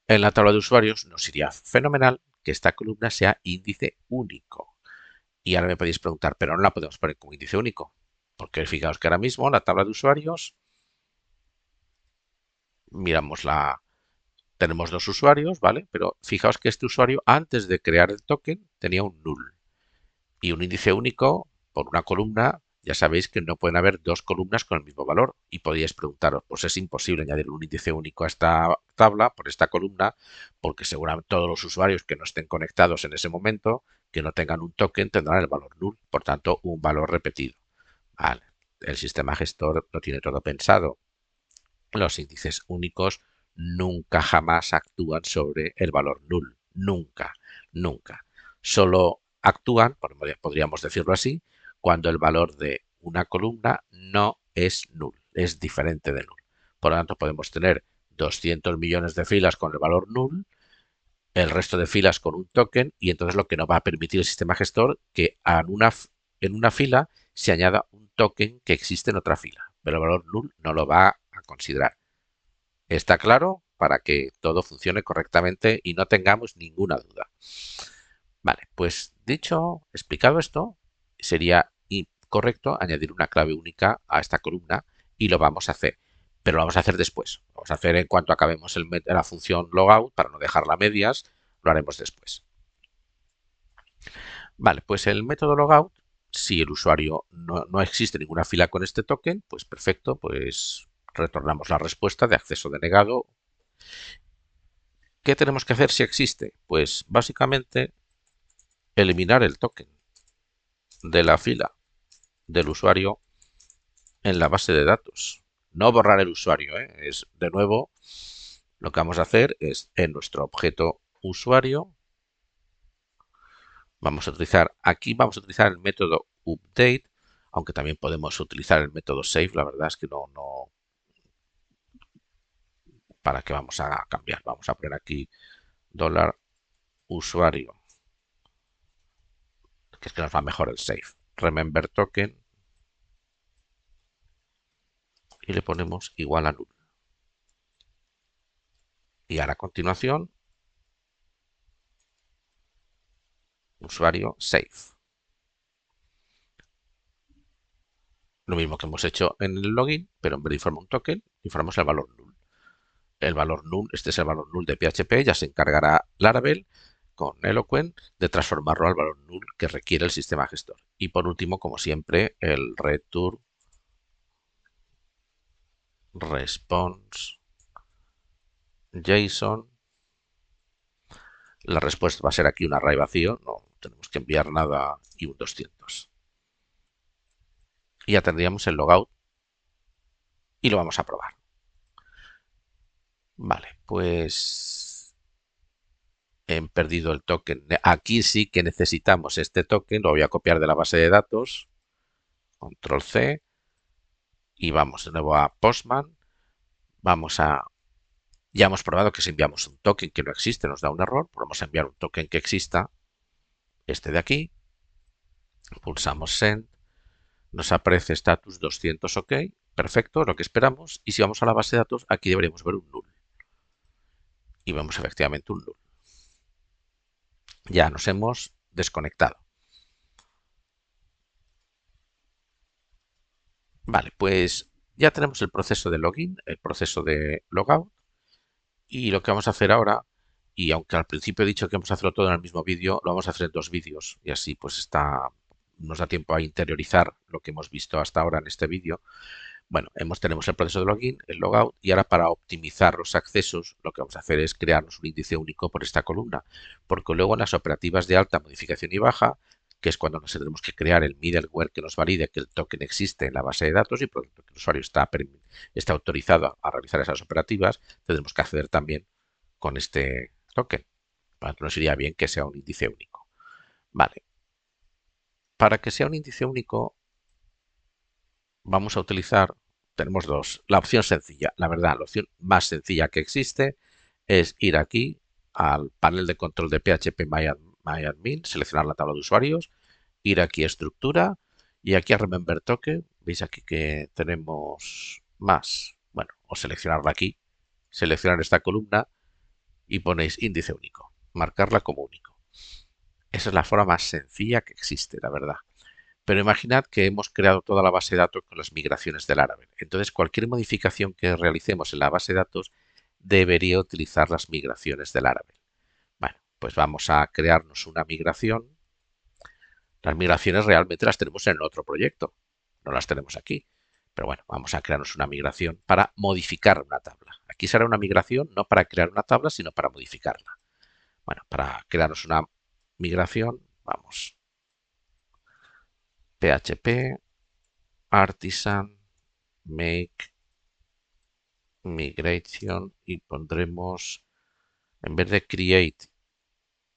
En la tabla de usuarios nos iría fenomenal que esta columna sea índice único. Y ahora me podéis preguntar, pero no la podemos poner como índice único. Porque fijaos que ahora mismo la tabla de usuarios, miramos tenemos dos usuarios, ¿vale? Pero fijaos que este usuario antes de crear el token tenía un null y un índice único por una columna. Ya sabéis que no pueden haber dos columnas con el mismo valor y podríais preguntaros, pues es imposible añadir un índice único a esta tabla por esta columna porque seguramente todos los usuarios que no estén conectados en ese momento, que no tengan un token, tendrán el valor null, por tanto un valor repetido. Vale. El sistema gestor lo tiene todo pensado. Los índices únicos nunca jamás actúan sobre el valor null. Nunca, nunca. Solo actúan, podríamos decirlo así, cuando el valor de una columna no es null, es diferente de null. Por lo tanto, podemos tener 200 millones de filas con el valor null, el resto de filas con un token, y entonces lo que nos va a permitir el sistema gestor que en una fila se añada un token que existe en otra fila, pero el valor null no lo va a considerar. ¿Está claro? Para que todo funcione correctamente y no tengamos ninguna duda. Vale, pues explicado esto, sería correcto añadir una clave única a esta columna y lo vamos a hacer, pero lo vamos a hacer después. Lo vamos a hacer en cuanto acabemos la función logout para no dejarla a medias, lo haremos después. Vale, pues el método logout, si el usuario no existe ninguna fila con este token, pues perfecto, pues retornamos la respuesta de acceso denegado. ¿Qué tenemos que hacer si existe? Pues básicamente eliminar el token de la fila del usuario en la base de datos. No borrar el usuario, ¿eh? Es de nuevo lo que vamos a hacer es en nuestro objeto usuario vamos a utilizar el método update, aunque también podemos utilizar el método save. La verdad es que no para qué vamos a cambiar. Vamos a poner aquí $usuario, que es que nos va mejor el save. Remember token y le ponemos igual a null. Y ahora a continuación, usuario save. Lo mismo que hemos hecho en el login, pero en vez de informar un token, informamos el valor null. El valor null, este es el valor null de PHP, ya se encargará Laravel con Eloquent de transformarlo al valor null que requiere el sistema gestor. Y por último, como siempre, el return response JSON. La respuesta va a ser aquí un array vacío, no tenemos que enviar nada y un 200. Y ya tendríamos el logout y lo vamos a probar. Vale, pues he perdido el token. Aquí sí que necesitamos este token, lo voy a copiar de la base de datos, control C, y vamos de nuevo a Postman. Ya hemos probado que si enviamos un token que no existe nos da un error, pues vamos a enviar un token que exista, este de aquí, pulsamos Send, nos aparece status 200 OK, perfecto, lo que esperamos, y si vamos a la base de datos, aquí deberíamos ver un null. Y vemos efectivamente un null. Ya nos hemos desconectado. Vale, pues ya tenemos el proceso de login, el proceso de logout, y lo que vamos a hacer ahora, y aunque al principio he dicho que vamos a hacerlo todo en el mismo vídeo, lo vamos a hacer en dos vídeos, y así pues nos da tiempo a interiorizar lo que hemos visto hasta ahora en este vídeo. Bueno, tenemos el proceso de login, el logout, y ahora para optimizar los accesos lo que vamos a hacer es crearnos un índice único por esta columna, porque luego en las operativas de alta, modificación y baja, que es cuando nos tendremos que crear el middleware que nos valide que el token existe en la base de datos y por lo tanto que el usuario está autorizado a realizar esas operativas, tendremos que acceder también con este token. Por lo tanto, nos iría bien que sea un índice único. Vale. Para que sea un índice único, vamos a utilizar, tenemos dos. La opción sencilla, la verdad, la opción más sencilla que existe es ir aquí al panel de control de PHP MyAdmin, seleccionar la tabla de usuarios, ir aquí a estructura y aquí a Remember Token. Veis aquí que tenemos más. Bueno, o seleccionarla aquí, seleccionar esta columna y ponéis índice único, marcarla como único. Esa es la forma más sencilla que existe, la verdad. Pero imaginad que hemos creado toda la base de datos con las migraciones del Laravel. Entonces, cualquier modificación que realicemos en la base de datos debería utilizar las migraciones del Laravel. Bueno, pues vamos a crearnos una migración. Las migraciones realmente las tenemos en otro proyecto, no las tenemos aquí. Pero bueno, vamos a crearnos una migración para modificar una tabla. Aquí será una migración no para crear una tabla, sino para modificarla. Bueno, para crearnos una migración, vamos, PHP, artisan, make, migration y pondremos, en vez de create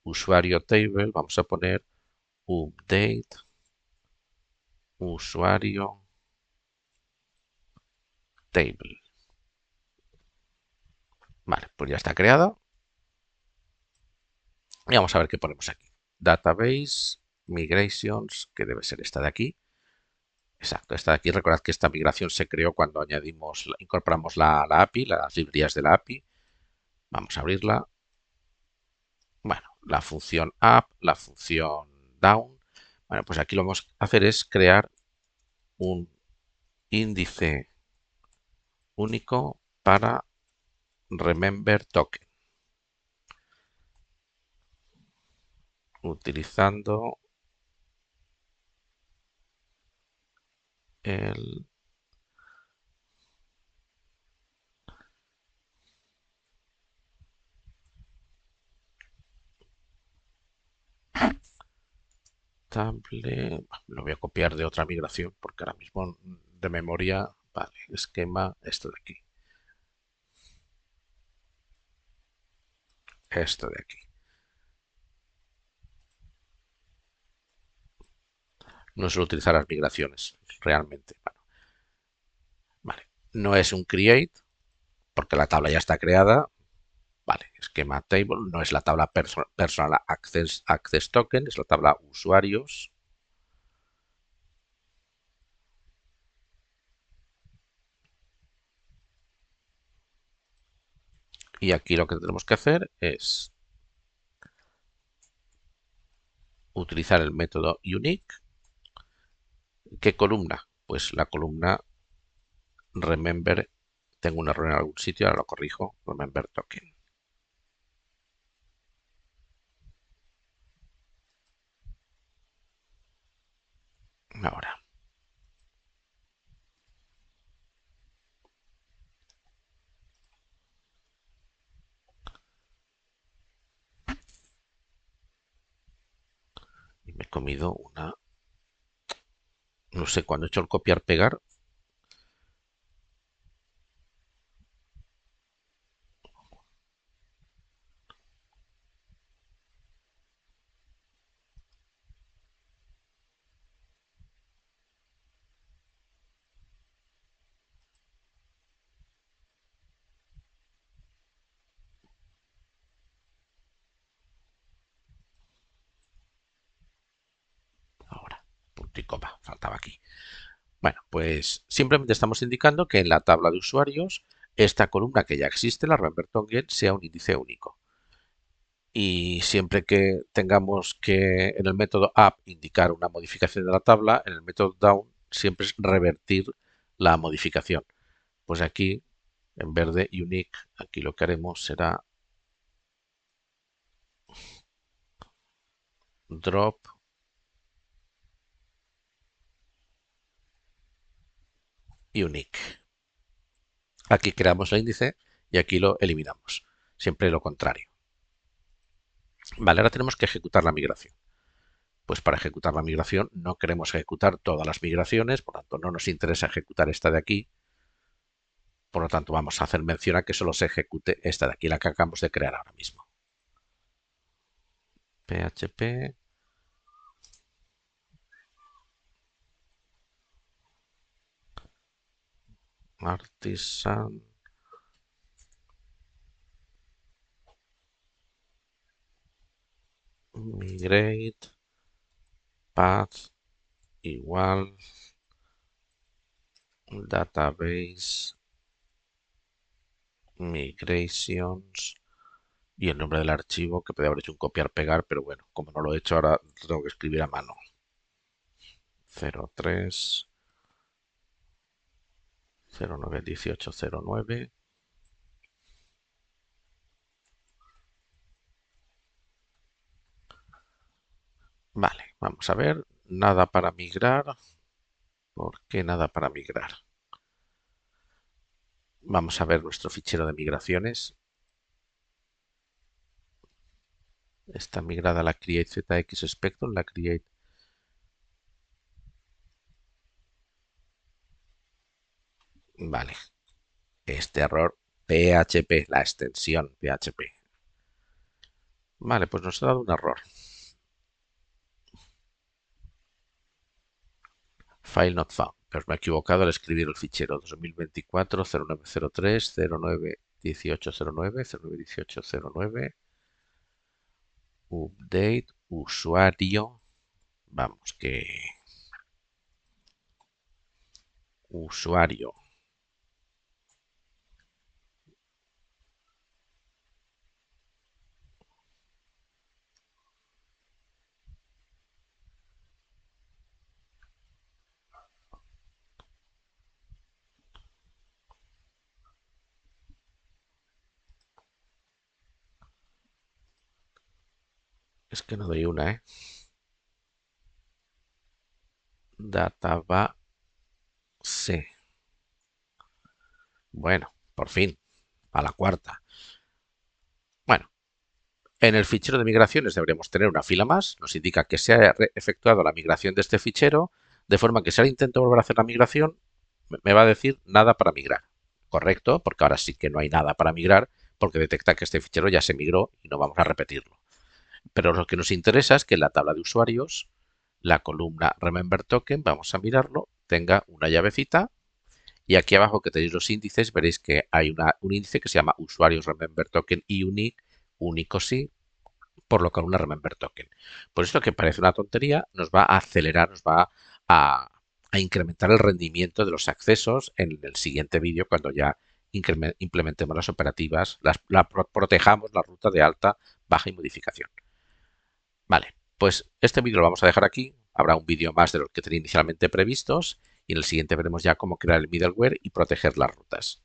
usuario table, vamos a poner update usuario table. Vale, pues ya está creada. Y vamos a ver qué ponemos aquí. Database, migrations, que debe ser esta de aquí. Exacto, esta de aquí. Recordad que esta migración se creó cuando incorporamos la API, las librerías de la API. Vamos a abrirla. Bueno, la función up, la función down. Bueno, pues aquí lo que vamos a hacer es crear un índice único para remember token, utilizando el table. Lo voy a copiar de otra migración porque ahora mismo de memoria, vale, esquema, esto de aquí, esto de aquí. No suelo utilizar las migraciones realmente. Bueno, vale, no es un create porque la tabla ya está creada. Vale, esquema table no es la tabla personal access token, es la tabla usuarios. Y aquí lo que tenemos que hacer es utilizar el método unique. ¿Qué columna? Pues la columna remember. Tengo un error en algún sitio, ahora lo corrijo. Remember token. Ahora, y me he comido una. No sé, cuando he hecho el copiar-pegar. Ahora, punto y coma, faltaba aquí. Bueno, pues simplemente estamos indicando que en la tabla de usuarios, esta columna que ya existe, la remember token, sea un índice único. Y siempre que tengamos que en el método up indicar una modificación de la tabla, en el método down siempre es revertir la modificación. Pues aquí, en vez de unique, aquí lo que haremos será drop unique. Aquí creamos el índice y aquí lo eliminamos. Siempre lo contrario. Vale, ahora tenemos que ejecutar la migración. Pues para ejecutar la migración no queremos ejecutar todas las migraciones, por lo tanto no nos interesa ejecutar esta de aquí. Por lo tanto vamos a hacer mención a que solo se ejecute esta de aquí, la que acabamos de crear ahora mismo. PHP artisan migrate path igual database migrations y el nombre del archivo, que podría haber hecho un copiar-pegar, pero bueno, como no lo he hecho ahora lo tengo que escribir a mano. 03 09 18 09. Vale, vamos a ver. Nada para migrar. ¿Por qué nada para migrar? Vamos a ver nuestro fichero de migraciones. Está migrada la Create ZX Spectrum, la Create. Vale, este error PHP, la extensión PHP. Vale, pues nos ha dado un error. File not found. Pero me he equivocado al escribir el fichero 2024 0903 09 1809 09 1809 update usuario. Vamos, que usuario. Es que no doy una, ¿eh? Database. Bueno, por fin, a la cuarta. Bueno, en el fichero de migraciones deberíamos tener una fila más. Nos indica que se ha efectuado la migración de este fichero, de forma que si ahora intento volver a hacer la migración, me va a decir nada para migrar. Correcto, porque ahora sí que no hay nada para migrar, porque detecta que este fichero ya se migró y no vamos a repetirlo. Pero lo que nos interesa es que en la tabla de usuarios, la columna Remember Token, vamos a mirarlo, tenga una llavecita. Y aquí abajo que tenéis los índices, veréis que hay un índice que se llama usuarios Remember Token y unique, único sí, por lo cual una Remember Token. Por esto que parece una tontería, nos va a acelerar, nos va a, a incrementar el rendimiento de los accesos en el siguiente vídeo cuando ya implementemos las operativas, protejamos la ruta de alta, baja y modificación. Vale, pues este vídeo lo vamos a dejar aquí. Habrá un vídeo más de los que tenía inicialmente previstos y en el siguiente veremos ya cómo crear el middleware y proteger las rutas.